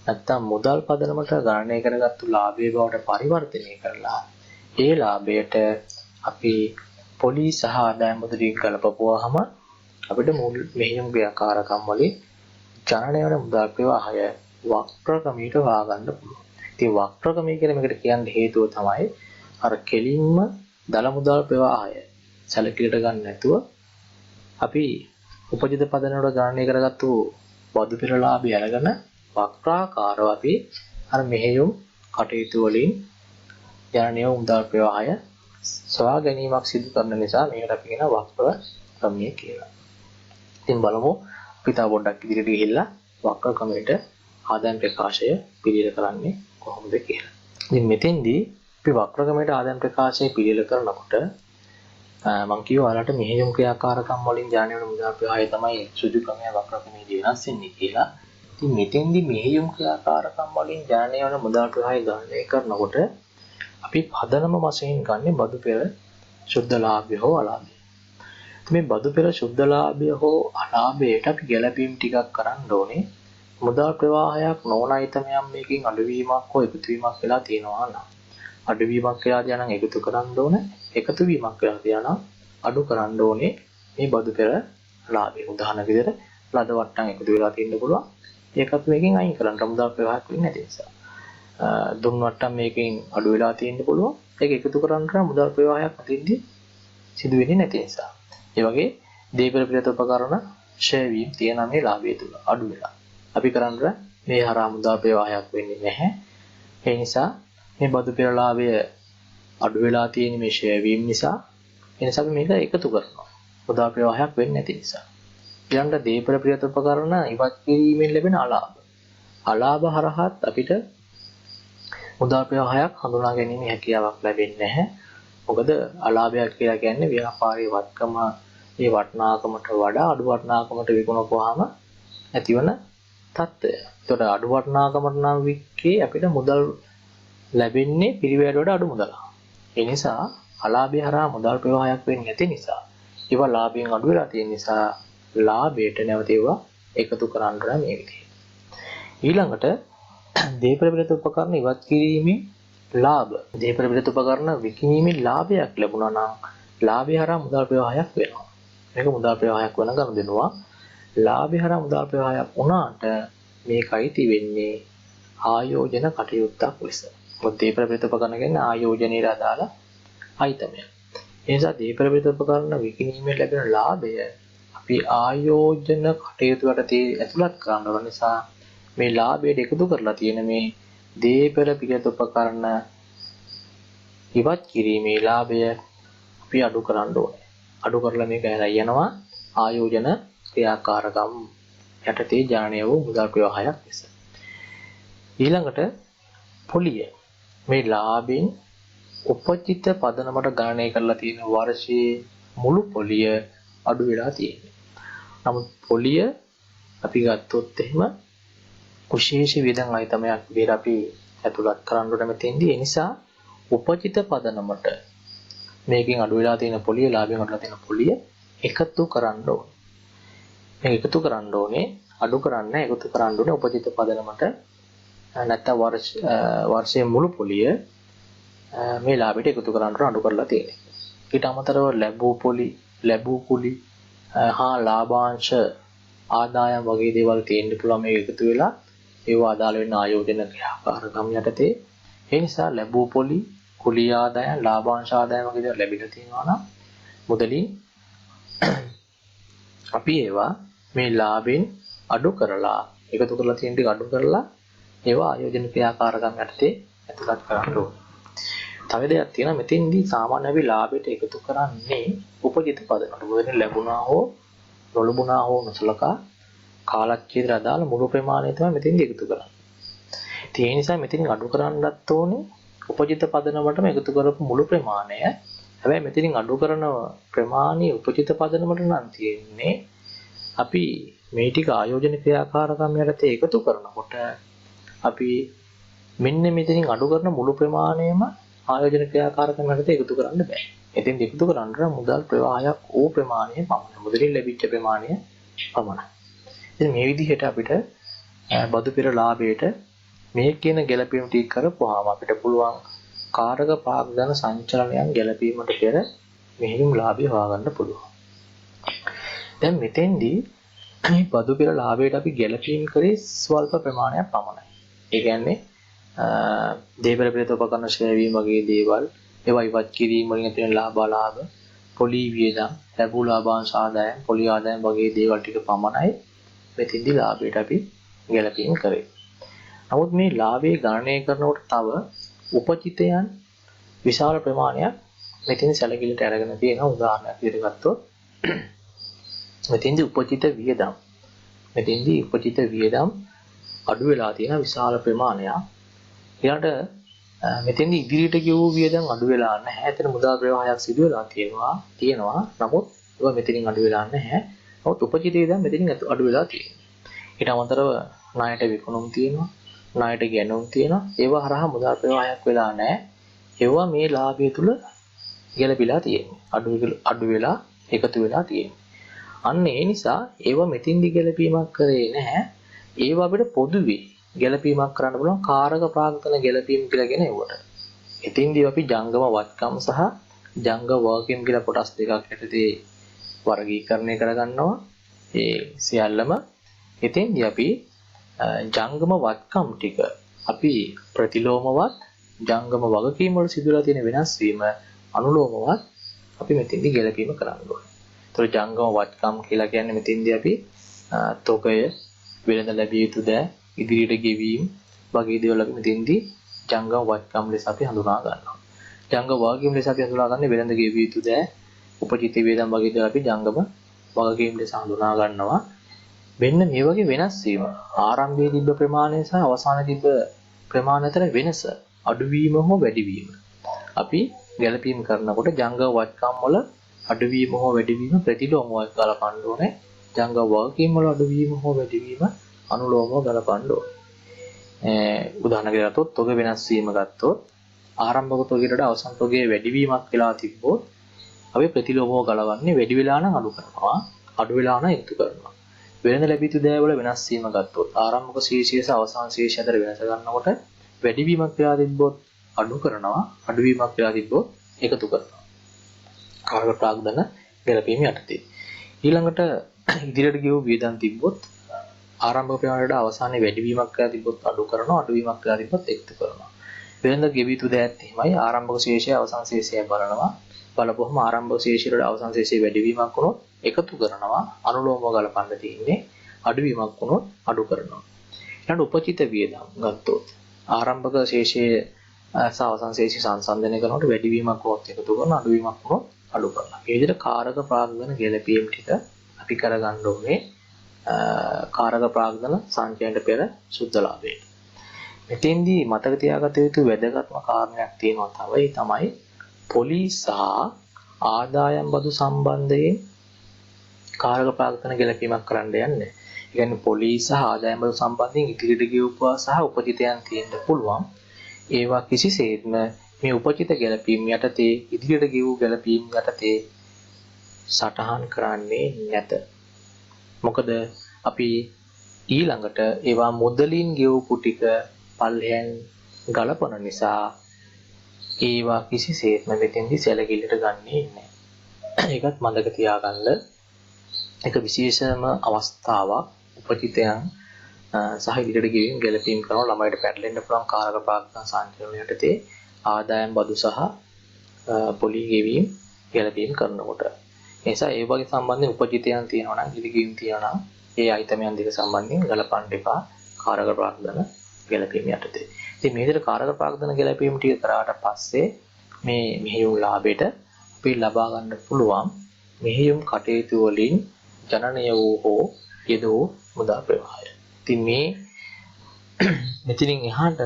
නැත්තම් මුදල් පදනමට ගණනය කරගත්තු ලාභයේ බවට පරිවර්තනය කරලා ඒ ලාභයට අපි පොලි සහ ආදායම් මුදලින් ගලපපුවාම අපිට මෙහෙයුම් ක්‍රියාකාරකම් වලින් ජනනය වන මුදල් ප්‍රවාහය වක්‍ර ක්‍රමයට හොයාගන්න පුළුවන්. ඉතින් වක්‍ර ක්‍රමය කියලා මේකට කියන්න හේතුව තමයි අර කෙලින්ම දල මුදල් ප්‍රවාහය සැලකිලිට ගන්න නැතුව අපි උපජිත පදනවල ගණනය කරගත්තු බදු පෙර ලාභය අරගෙන වක්‍රාකාරව අපි අර මෙහෙයුම් කටයුතු වලින් ජනනය මුදල් ප්‍රවාහය සොයා ගැනීමක් සිදු කරන නිසා මේකට අපි කියන වක්‍ර ක්‍රමය කියලා. ඉතින් බලමු අපි තව පොඩ්ඩක් ඉදිරියට ගිහිල්ලා වක්‍ර ක්‍රමයට ආදායම් ප්‍රකාශය පිළියෙල කරන්නේ කොහොමද කියලා. ඉතින් මෙතෙන්දී අපි වක්‍ර ක්‍රමයට ආදායම් ප්‍රකාශය පිළියෙල කරනකොට මම කියව ඔයාලට මෙහෙයුම් ක්‍රියාකාරකම් වලින් ජනනය වන මුදල් ප්‍රවාහය තමයි සුදු ක්‍රමය වක්‍ර ක්‍රමයේදී වෙනස් වෙන්නේ කියලා. ඉතින් මෙතෙන්දී මෙහෙයුම් ක්‍රියාකාරකම් වලින් ජනනය වන මුදල් ප්‍රවාහය ගණනය කරනකොට අපි පදනම වශයෙන් ගන්න බදු පෙර ශුද්ධ ලාභය හෝ අලාභය. මේ බදු පෙර ශුද්ධ ලාභය හෝ අලාභයට අපි ගැළපීම් ටිකක් කරන්න ඕනේ. මුදල් ප්‍රවාහයක් නොවන අයිතමයන් මේකෙන් අඩුවීමක් හෝ එකතුවීමක් වෙලා තියෙනවා නම් අඩුවීමක් වෙලා තියා නම් එකතු කරන්න ඕනේ. එකතු වීමක් වෙලා තියා නම් අඩු කරන්න ඕනේ මේ බදු පෙර ලාභය. උදාහරණ විදිහට ලද වට්ටම් එකතු වෙලා තියෙන්න පුළුවන්. ඒකත් මේකෙන් අයින් කරන්න මුදල් ප්‍රවාහයක් වෙන්නේ නැති නිසා. දුන් වට්ටම් මේකෙන් අඩු වෙලා තියෙන්න පුළුවන්. ඒක එකතු කරන්න මුදල් ප්‍රවාහයක් අතින්දී සිදු වෙන්නේ නැති නිසා. ඒ වගේ දීපල පිළිත උපකරණ ෂය වීම තියෙන මේ ලාභය තුල අඩු වෙලා. අපි කරන්නේ මේ හරහා මුදල් ප්‍රවාහයක් වෙන්නේ නැහැ. ඒ නිසා මේ බදු පෙර ලාභය අඩු වෙලා තියෙන මේ ෂය වීම නිසා ඒ නිසා අපි මේක එකතු කරනවා. මුදල් ප්‍රවාහයක් වෙන්නේ නැති නිසා. ඊළඟට දීපල පිළිත උපකරණ ඉවත් කිරීමෙන් ලැබෙන අලාභ. අලාභ හරහාත් අපිට මුදල් ප්‍රවාහයක් හඳුනා ගැනීම හැකියාවක් ලැබෙන්නේ නැහැ. මොකද අලාභයක් කියලා කියන්නේ ව්‍යාපාරයේ වත්කම ඒ වටිනාකමට වඩා අඩු වටිනාකමට විකුණපුවාම ඇතිවන තත්ත්වය. ඒතකොට අඩු වටිනාකමට නම් වික්කේ අපිට මුදල් ලැබෙන්නේ පිරිවැයට වඩා අඩු මුදලක්. ඒ නිසා අලාභය හරහා මුදල් ප්‍රවාහයක් වෙන්නේ නැති නිසා ඒවා ලාභයෙන් අඩු වෙලා තියෙන නිසා ලාභයට නැවත ඒවා එකතු කරන්න මේ විදිහට. ඊළඟට දීපල පිළිත උපකරණ ඉවත් කිරීමේ ලාභ. දීපල පිළිත උපකරණ විකිණීමේ ලාභයක් ලැබුණා නම් ලාභය හරහා මුදල් ප්‍රවාහයක් වෙනවා. මේක මුදල් ප්‍රවාහයක් වෙන ගනුදෙනුවා. ලාභය හරහා මුදල් ප්‍රවාහයක් වුණාට මේකයි තිබෙන්නේ ආයෝජන කටයුත්තක් ලෙස. මොකද දීපල පිළිත උපකරණ කියන්නේ ආයෝජනයේ අදාළ අයිතමයක්. ඒ නිසා දීපල පිළිත උපකරණ විකිණීමේ ලැබෙන ලාභය අපි ආයෝජන කටයුතු වලදී ඇතුළත් කරන නිසා මේ ලාභයට එකතු කරලා තියෙන මේ දීපල පිළිත උපකරණ ඉවත් කිරීමේ ලාභය අපි අඩු කරන්න ඕනේ. අඩු කරලා මේක යනවා ආයෝජන ක්‍රියාකාරකම් යටතේ ජානය වූ මුදල් ප්‍රවාහයක් ලෙස. ඊළඟට පොලිය. මේ ලාභෙන් උපජිත පදනමට ගණනය කරලා තියෙන වර්ෂයේ මුළු පොලිය අඩු වෙලා තියෙනවා. නමුත් පොලිය අපි ගත්තොත් එහෙම කුශේෂ වියදම් අයිතමයක් විදිහට අපි ඇතුළත් කරන්න ඕනේ මෙතෙන්දී. ඒ නිසා උපජිත පදනමට මේකෙන් අඩු වෙලා තියෙන පොලිය ලාභයෙන් අඩු වෙලා තියෙන පොලිය එකතු කරන්න ඕනේ. මේක එකතු කරන්න ඕනේ අඩු කරන්න එකතු කරන්න ඕනේ උපජිත පදනමට නැත්නම් වර්ෂයේ මුළු පොලිය මේ ලාභයට එකතු කරන්න අඩු කරලා තියෙනවා. ඊට අමතරව ලැබූ කුලි හා ලාභාංශ ආදායම් වගේ දේවල් තියෙන්න පුළුවන් මේක එකතු වෙලා ඒවා අදාළ වෙන ආයෝජන ක්‍රියාකාරකම් යටතේ. ඒ නිසා ලැබූ කුලි ආදායම් ලාභාංශ ආදායම් වගේ දේවල් ලැබිලා තියෙනවා නම් මුදලින් අපි ඒවා මේ ලාභෙන් අඩු කරලා එකතු කරලා තියෙන ටික අඩු කරලා ඒවා ආයෝජන ක්‍රියාකාරකම් යටතේ ඇතුළත් කරන්න ඕනේ. තව දෙයක් තියෙනවා මෙතෙන්දී සාමාන්‍ය අපි ලාභයට එකතු කරන්නේ උපජිත පදනමට. මොකද ලැබුණා හෝ නොලැබුණා හෝ නොසලකා කාලච්ඡේදයට අදාළ මුළු ප්‍රමාණය තමයි මෙතෙන්දී එකතු කරන්නේ. ඒ නිසා මෙතෙන් අඩු කරන්නත් ඕනේ උපජිත පදනමටම එකතු කරපු මුළු ප්‍රමාණය. හැබැයි මෙතනින් අඩු කරන ප්‍රමාණය උපජිත පදනමට නම් තියෙන්නේ අපි මේ ටික ආයෝජන ක්‍රියාකාරකම් යටතේ එකතු කරනකොට අපි මෙන්න මෙතනින් අඩු කරන මුළු ප්‍රමාණයම ආයෝජන ක්‍රියාකාරකම් යටතේ එකතු කරන්න බෑ. එතෙන් එකතු කරන්න මුදල් ප්‍රවාහයක් ඕ ප්‍රමාණය පමණයි. මුදලින් ලැබිච්ච ප්‍රමාණය පමණයි. ඉතින් මේ විදිහට අපිට බදු පෙර ලාභයට මේ කියන ගැළපීම් ටික කරපුවාම අපිට පුළුවන් කාරක ප්‍රාග්ධන සංචලනයන් ගැළපීමට පෙර මෙහිම ලාභය හොයාගන්න පුළුවන්. දැන් මෙතෙන්දී මේ බදු පෙර ලාභයට අපි ගැළපීම් කරේ ස්වල්ප ප්‍රමාණයක් පමණයි. ඒ කියන්නේ දීපල පිළිත උපකරණ ක්ෂය වීම වගේ දේවල් ඒවා ඉවත් කිරීම වලින් ඇතිවන ලාභ පොලි වියදම් ලැබූ ලාභාංශ ආදායම් පොලි ආදායම් වගේ දේවල් ටික පමණයි මෙතෙන්දී ලාභයට අපි ගැළපීම් කරේ. නමුත් මේ ලාභයේ ගණනය කරනකොට තව උපජිතයන් විශාල ප්‍රමාණයක් මෙතෙන් සැලකිලිට අරගෙන තියෙනවා. උදාහරණයක් විදිහට ගත්තොත් මෙතෙන්දී උපජිත වියදම් අඩු වෙලා තියෙන විශාල ප්‍රමාණයක්. ඊළඟට මෙතෙන්දී ඉදිරියට ගෙවූ වියදම් අඩු වෙලා නැහැ. එතන මුදල් ප්‍රවාහයක් සිදු වෙලා තියෙනවා. නමුත් ඒවා මෙතනින් අඩු වෙලා නැහැ. නමුත් උපජිත වියදම් මෙතනින් අඩු වෙලා තියෙනවා. ඊට අමතරව ණයට විකුණුම් තියෙනවා. ණයට ගැනුම් තියෙනවා. ඒවා හරහා මුදල් ප්‍රවාහයක් වෙලා නැහැ. ඒවා මේ ලාභය තුල ගැළපීලා තියෙනවා. අඩු වෙලා එකතු වෙලා තියෙනවා. අන්න ඒ නිසා ඒවා මෙතින්දි ගැළපීමක් කරේ නැහැ. ඒවා අපිට පොදුවේ ගැළපීමක් කරන්න පුළුවන් කාරක ප්‍රාග්ධන ගැළපීම් කියලා කියන ඒවට. එතින්දී අපි ජංගම වත්කම් සහ ජංග වර්ගම් කියලා කොටස් දෙකක් යටතේ වර්ගීකරණය කරගන්නවා. ඒ සියල්ලම එතින්දී අපි ජංගම වත්කම් ටික අපි ප්‍රතිලෝමවත් ජංගම වගකීම් වල සිදුවලා තියෙන වෙනස් වීම අනුලෝමවත් අපි මෙතෙන්දී ගැළපීම කරන්න ඕනේ. ඒතර ජංගම වත්කම් කියලා කියන්නේ මෙතෙන්දී අපි තොගය වෙළඳ ලැබිය යුතු දෑ ඉදිරියට ගෙවීම වගේ දේවල් අපි මෙතෙන්දී ජංගම වත්කම් ලෙස අපි හඳුනා ගන්නවා. ජංගම වගකීම් ලෙස අපි හඳුනාගන්නේ වෙළඳ ගෙවිය යුතු දෑ උපජීත වේදම් වගේ දේවල් අපි ජංගම වගකීම් ලෙස හඳුනා ගන්නවා. මෙන්න මේ වගේ වෙනස් වීම ආරම්භයේ තිබ්බ ප්‍රමාණය සහ අවසානයේ තිබ්බ ප්‍රමාණය අතර වෙනස අඩුවීම හෝ වැඩිවීම අපි ගැළපීම් කරනකොට ජංගම වත්කම් වල අඩුවීම හෝ වැඩිවීම ප්‍රතිලෝමව ගලපන්න ඕනේ. ජංගම වගකීම් වල අඩුවීම හෝ වැඩිවීම අනුලෝමව ගලපන්න ඕනේ. උදාහරණයක් ගත්තොත් තොග වෙනස් වීම ගත්තොත් ආරම්භක තොගයට වඩා අවසන් තොගයේ වැඩිවීමක් වෙලා තිබ්බොත් අපි ප්‍රතිලෝමව ගලවන්නේ වැඩි වෙලා නම් අඩු කරනවා, අඩු වෙලා නම් එකතු කරනවා. වෙළඳ ලැබිය යුතු දෑ වල වෙනස් වීම ගත්තොත් ආරම්භක ශීර්ෂය සහ අවසාන ශීර්ෂය අතර වෙනස ගන්නකොට වැඩිවීමක් වෙලා තිබ්බොත් අඩු කරනවා, අඩුවීමක් වෙලා තිබ්බොත් එකතු කරනවා. කාර්ක ප්‍රාග්ධන ගැලපීම යටතේ. ඊළඟට ඉදිරියට ගෙවූ වියදම් තිබ්බොත් ආරම්භක ප්‍රමාණයට අවසානයේ වැඩිවීමක් වෙලා තිබ්බොත් අඩු කරනවා, අඩුවීමක් වෙලා තිබ්බොත් එකතු කරනවා. වෙළඳ ගෙවිය යුතු දෑත් එහෙමයි ආරම්භක ශීර්ෂය අවසාන ශීර්ෂය බලනවා. බලපුවම ආරම්භක ශීර්ෂයට අවසාන ශීර්ෂයේ වැඩිවීමක් වුණොත් එකතු කරනවා, අනුලෝමව ගලපන්න තියෙන්නේ. අඩුවීමක් වුණොත් අඩු කරනවා. ඊළඟ උපචිත වියදම් ගත්තොත් ආරම්භක ශේෂයේ සහ අවසන් ශේෂය සංසන්දනය කරනකොට වැඩිවීමක් වුණොත් එකතු කරනවා, අඩුවීමක් වුණොත් අඩු කරනවා. මේ විදිහට කාරක ප්‍රාග්ධන ගැලපීම් ටික අපි කරගන්න ඕනේ කාරක ප්‍රාග්ධන සංචයනට පෙර සුද්ධලාභයට. මෙතෙන්දී මතක තියාගත යුතු වැදගත්ම කාරණයක් තියෙනවා තමයි පොලිස් සහ ආදායම් බදු සම්බන්ධයෙන් කාරක ප්‍රාග්ධන ගැලපීමක් කරන්න යන්නේ. ඒ කියන්නේ පොලිස් සහ ආදායම් බදු සම්බන්ධයෙන් ඉදිරියට ගෙවුවා සහ උපජිතයන් තියෙන්න පුළුවන්. ඒවා කිසිසේත්ම මේ උපජිත ගැලපීම් යටතේ ඉදිරියට ගෙවූ ගැලපීම් යටතේ සටහන් කරන්නේ නැත. මොකද අපි ඊළඟට ඒවා මුදලින් ගෙවපු ටික පල්ලෙයන් ගලපන නිසා ඒවා කිසිසේත්ම මෙතෙන්දි සැලකිල්ලට ගන්නේ නැහැ. ඒකත් මතක තියාගන්න. එක විශේෂම අවස්ථාවක් උපජිතයන් සහ ඉදිරියට ගෙවීම් ගැලපීම් කරන ළමයිට පැටලෙන්න පුළුවන් කාරක ප්‍රාග්ධන සංචලන යටතේ ආදායම් බදු සහ පොලි ගෙවීම් ගැලපීම් කරනකොට. ඒ නිසා ඒ වගේ සම්බන්ධයෙන් උපජිතයන් තියෙනවා නම් ඉදිරි ගෙවීම් තියෙනවා නම් ඒ අයිතමයන් දෙක සම්බන්ධයෙන් ගලපන්න එපා කාරක ප්‍රාග්ධන ගැලපීම් යටතේ. ඉතින් මේ විදිහට කාරක ප්‍රාග්ධන ගැලපීම් ටික කරාට පස්සේ මේ මෙහෙයුම් ලාභයට අපි ලබා ගන්න පුළුවන් මෙහෙයුම් කටයුතු වලින් ජනනය වූ හෝ යෙදූ මුදල් ප්‍රවාහය. ඉතින් මේ මෙතනින් එහාට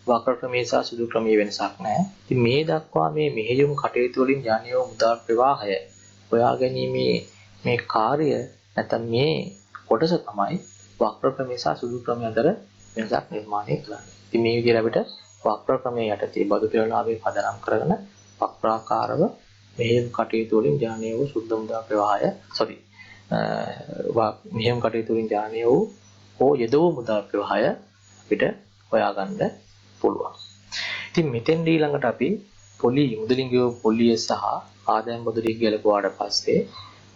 වක්‍ර ක්‍රමයේ සහ සුදු ක්‍රමයේ වෙනසක් නැහැ. ඉතින් මේ දක්වා මේ මෙහෙයුම් කටයුතු වලින් ජනනය වූ මුදල් ප්‍රවාහය හොයා ගැනීමේ මේ කාර්ය නැත්නම් මේ කොටස තමයි වක්‍ර ක්‍රමයේ සහ සුදු ක්‍රමයේ අතර වෙනසක් නිර්මාණය කරන්නේ. ඉතින් මේ විදිහට අපිට වක්‍ර ක්‍රමයේ යටතේ බදු පෙරළාභයේ පදනම් කරගෙන වක්‍රාකාරව මෙහෙයුම් කටයුතු වලින් ජනනය වූ සුද්ධ මුදල් ප්‍රවාහය මෙහෙයුම් කටයුතු වලින් ජනනය වූ හෝ යෙදවූ මුදල් ප්‍රවාහය අපිට හොයාගන්න පුළුවන්. ඉතින් මෙතෙන් ඊළඟට අපි පොලි මුදලින් ගෙවූ පොලිය සහ ආදායම් බදු ටික ගලපුවාට පස්සේ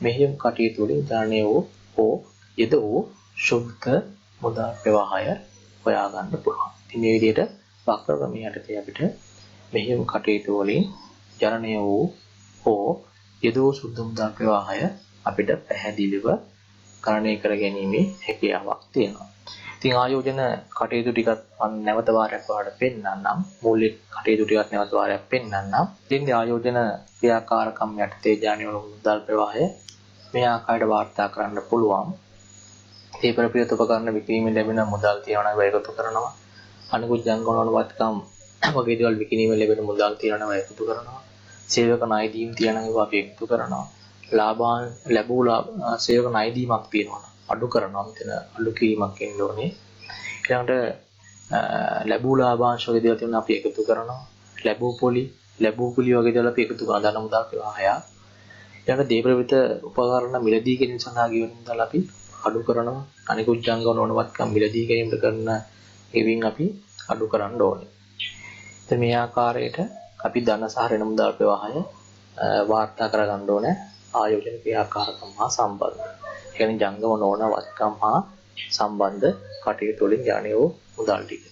මෙහෙයුම් කටයුතු වලින් ජනනය වූ හෝ යෙදවූ සුද්ධ මුදල් ප්‍රවාහය හොයාගන්න පුළුවන්. ඉතින් මේ විදිහට වක්‍ර ක්‍රමයේ යටතේ අපිට මෙහෙයුම් කටයුතු වලින් ජනනය වූ හෝ යෙදවූ සුද්ධ මුදල් ප්‍රවාහය අපිට පැහැදිලිව ගණනය කර ගැනීමේ හැකියාවක් තියෙනවා. ඉතින් ආයෝජන කටයුතු ටිකත් නැවත වාරයක් ඔයාලට පෙන්නන්නම්. මූලික කටයුතු ටිකත් නැවත වාරයක් පෙන්නන්නම්. ඉතින් ආයෝජන ක්‍රියාකාරකම් යටතේ ජනනය වූ මුදල් ප්‍රවාහය මේ ආකාරයට වාර්තා කරන්න පුළුවන්. ඒ ප්‍රපියත උපකරණ විකිණීමෙන් ලැබෙන මුදල් තියනවා නම් ඒකතු කරනවා. අනිකුත් ජංගම වත්කම් වගේ දේවල් විකිණීමෙන් ලැබෙන මුදල් තියනවා නම් ඒකතු කරනවා. සේවක ණය දීම් තියනවා නම් ඒවා අපි එකතු කරනවා. ලාභාන් ලැබූ සේවක ණය දීමක් තියෙනවා නම් අඩු කරනවා. මෙතන අඩු කිරීමක් එන්න ඕනේ. ඊළඟට ලැබූ ලාභාංශ වගේ දේවල් තියෙනවා අපි එකතු කරනවා. ලැබූ පොලි වගේ දේවල් අපි එකතු කරනවා. ධන මුදල් ප්‍රවාහය. ඊළඟට දේප්‍රවිත උපකරණ මිලදී ගැනීම සඳහා ගෙවන මුදල් අපි අඩු කරනවා. අනිකුත් ජංගම නොවනවත්කම් මිලදී ගැනීමට කරන ගෙවීම් අපි අඩු කරන්න ඕනේ. ඉතින් මේ ආකාරයට අපි ධන සහ ඍණ මුදල් ප්‍රවාහය වාර්තා කරගන්න ඕනේ ආයෝජන ක්‍රියාකාරකම් හා සම්බන්ධ. ඒ කියන්නේ ජංගම නොවනවත්කම් හා සම්බන්ධ කටයුතු වලින් ජනනය වූ මුදල් ටික.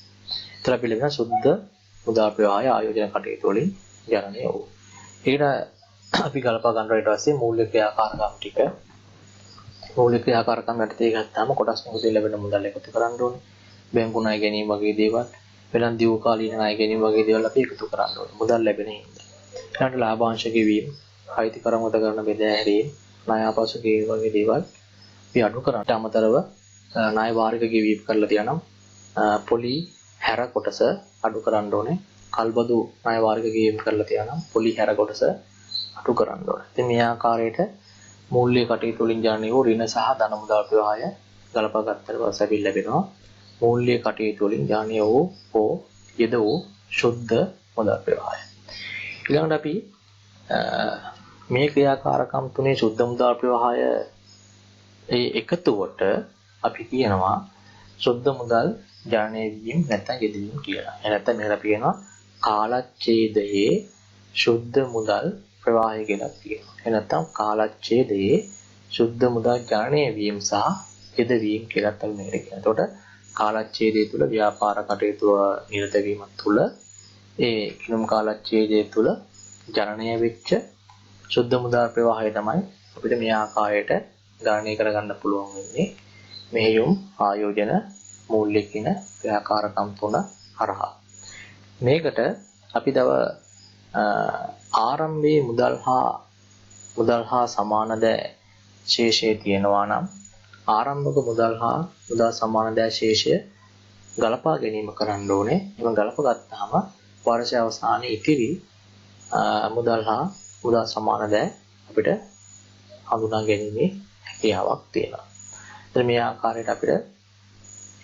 ඒතර අපි ලැබෙන සුද්ධ මුදල් ප්‍රවාහය ආයෝජන කටයුතු වලින් ජනනය වූ. ඒකට අපි ගලපා ගන්න ඊට පස්සේ මූල්‍ය ක්‍රියාකාරකම් ටික මූල්‍ය ක්‍රියාකාරකම් යටතේ ගත්තාම කොටස් මොකද ලැබෙන මුදල් එකතු කරන්න ඕනේ. බැංකු ණය ගැනීම වගේ දේවල්, වෙළඳ දියුණු කාලීන ණය ගැනීම වගේ දේවල් අපි එකතු කරන්න ඕනේ. මුදල් ලැබෙන හින්දා. ඊළඟට ලාභාංශ ගෙවීම, අයිතිකරමත කරන බෙදා හැරීම, ණය ආපසු ගෙවීම වගේ දේවල් අපි අඩු කරාට අමතරව ණය වාරික ගෙවීම කරලා තියනම් පොලි හැර කොටස අඩු කරන්න ඕනේ. කල්බදු ණය වාරික ගෙවීම කරලා තියනම් පොලි හැර කොටස අඩු කරන්න ඕනේ. ඉතින් මේ ආකාරයට මූල්‍ය කටයුතු වලින් ජනනය වූ ඍණ සහ ධන මුදල් ප්‍රවාහය ගලපා ගන්නට පස්සේ ලැබෙනවා. මූල්‍ය කටයුතු වලින් ජනනය වූ හෝ යෙද වූ ශුද්ධ මුදල් ප්‍රවාහය. ඊළඟට අපි මේ ක්‍රියාකාරකම් තුනේ ශුද්ධ මුදල් ප්‍රවාහය ඒ එකතුවට අපි කියනවා ශුද්ධ මුදල් ජනනය වීම නැත්නම් යෙදවීම කියලා. එහෙනම් මේකට අපි කියනවා කාලච්ඡේදයේ ශුද්ධ මුදල් ප්‍රවාහය කියලා කියනවා. එහෙනම් කාලච්ඡේදයේ ශුද්ධ මුදල් ජනනය වීම සහ යෙදවීම කියලා තමයි මේකට කියන්නේ. එතකොට කාලච්ඡේදය තුල ව්‍යාපාර කටයුතු නිරත වීම තුල ඒ කිනුම් කාලච්ඡේදය තුල ජනනය වෙච්ච ශුද්ධ මුදල් ප්‍රවාහය තමයි අපිට මේ ආකාරයට ගණනය කරගන්න පුළුවන් වෙන්නේ. මෙහෙයුම් ආයෝජන මූල්‍ය කියන ක්‍රියාකාරකම් තුන හරහා. මේකට අපි තව ආරම්භයේ මුදල් හා සමාන ද ශේෂය තියෙනවා නම් ආරම්භක මුදල් හා මුදල් සමාන ද ශේෂය ගලපා ගැනීම කරන්න ඕනේ. එම ගලප ගත්තාම වර්ෂය අවසානයේ ඉතිරි මුදල් හා මුදල් සමාන ද අපිට හඳුනා ගැනීමේ හැකියාවක් තියෙනවා. එතන මේ ආකාරයට අපිට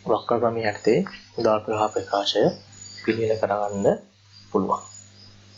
වක්‍ර ක්‍රමයේ යටතේ මුදල් ප්‍රවාහ ප්‍රකාශය පිළිවෙල කරගන්න පුළුවන්.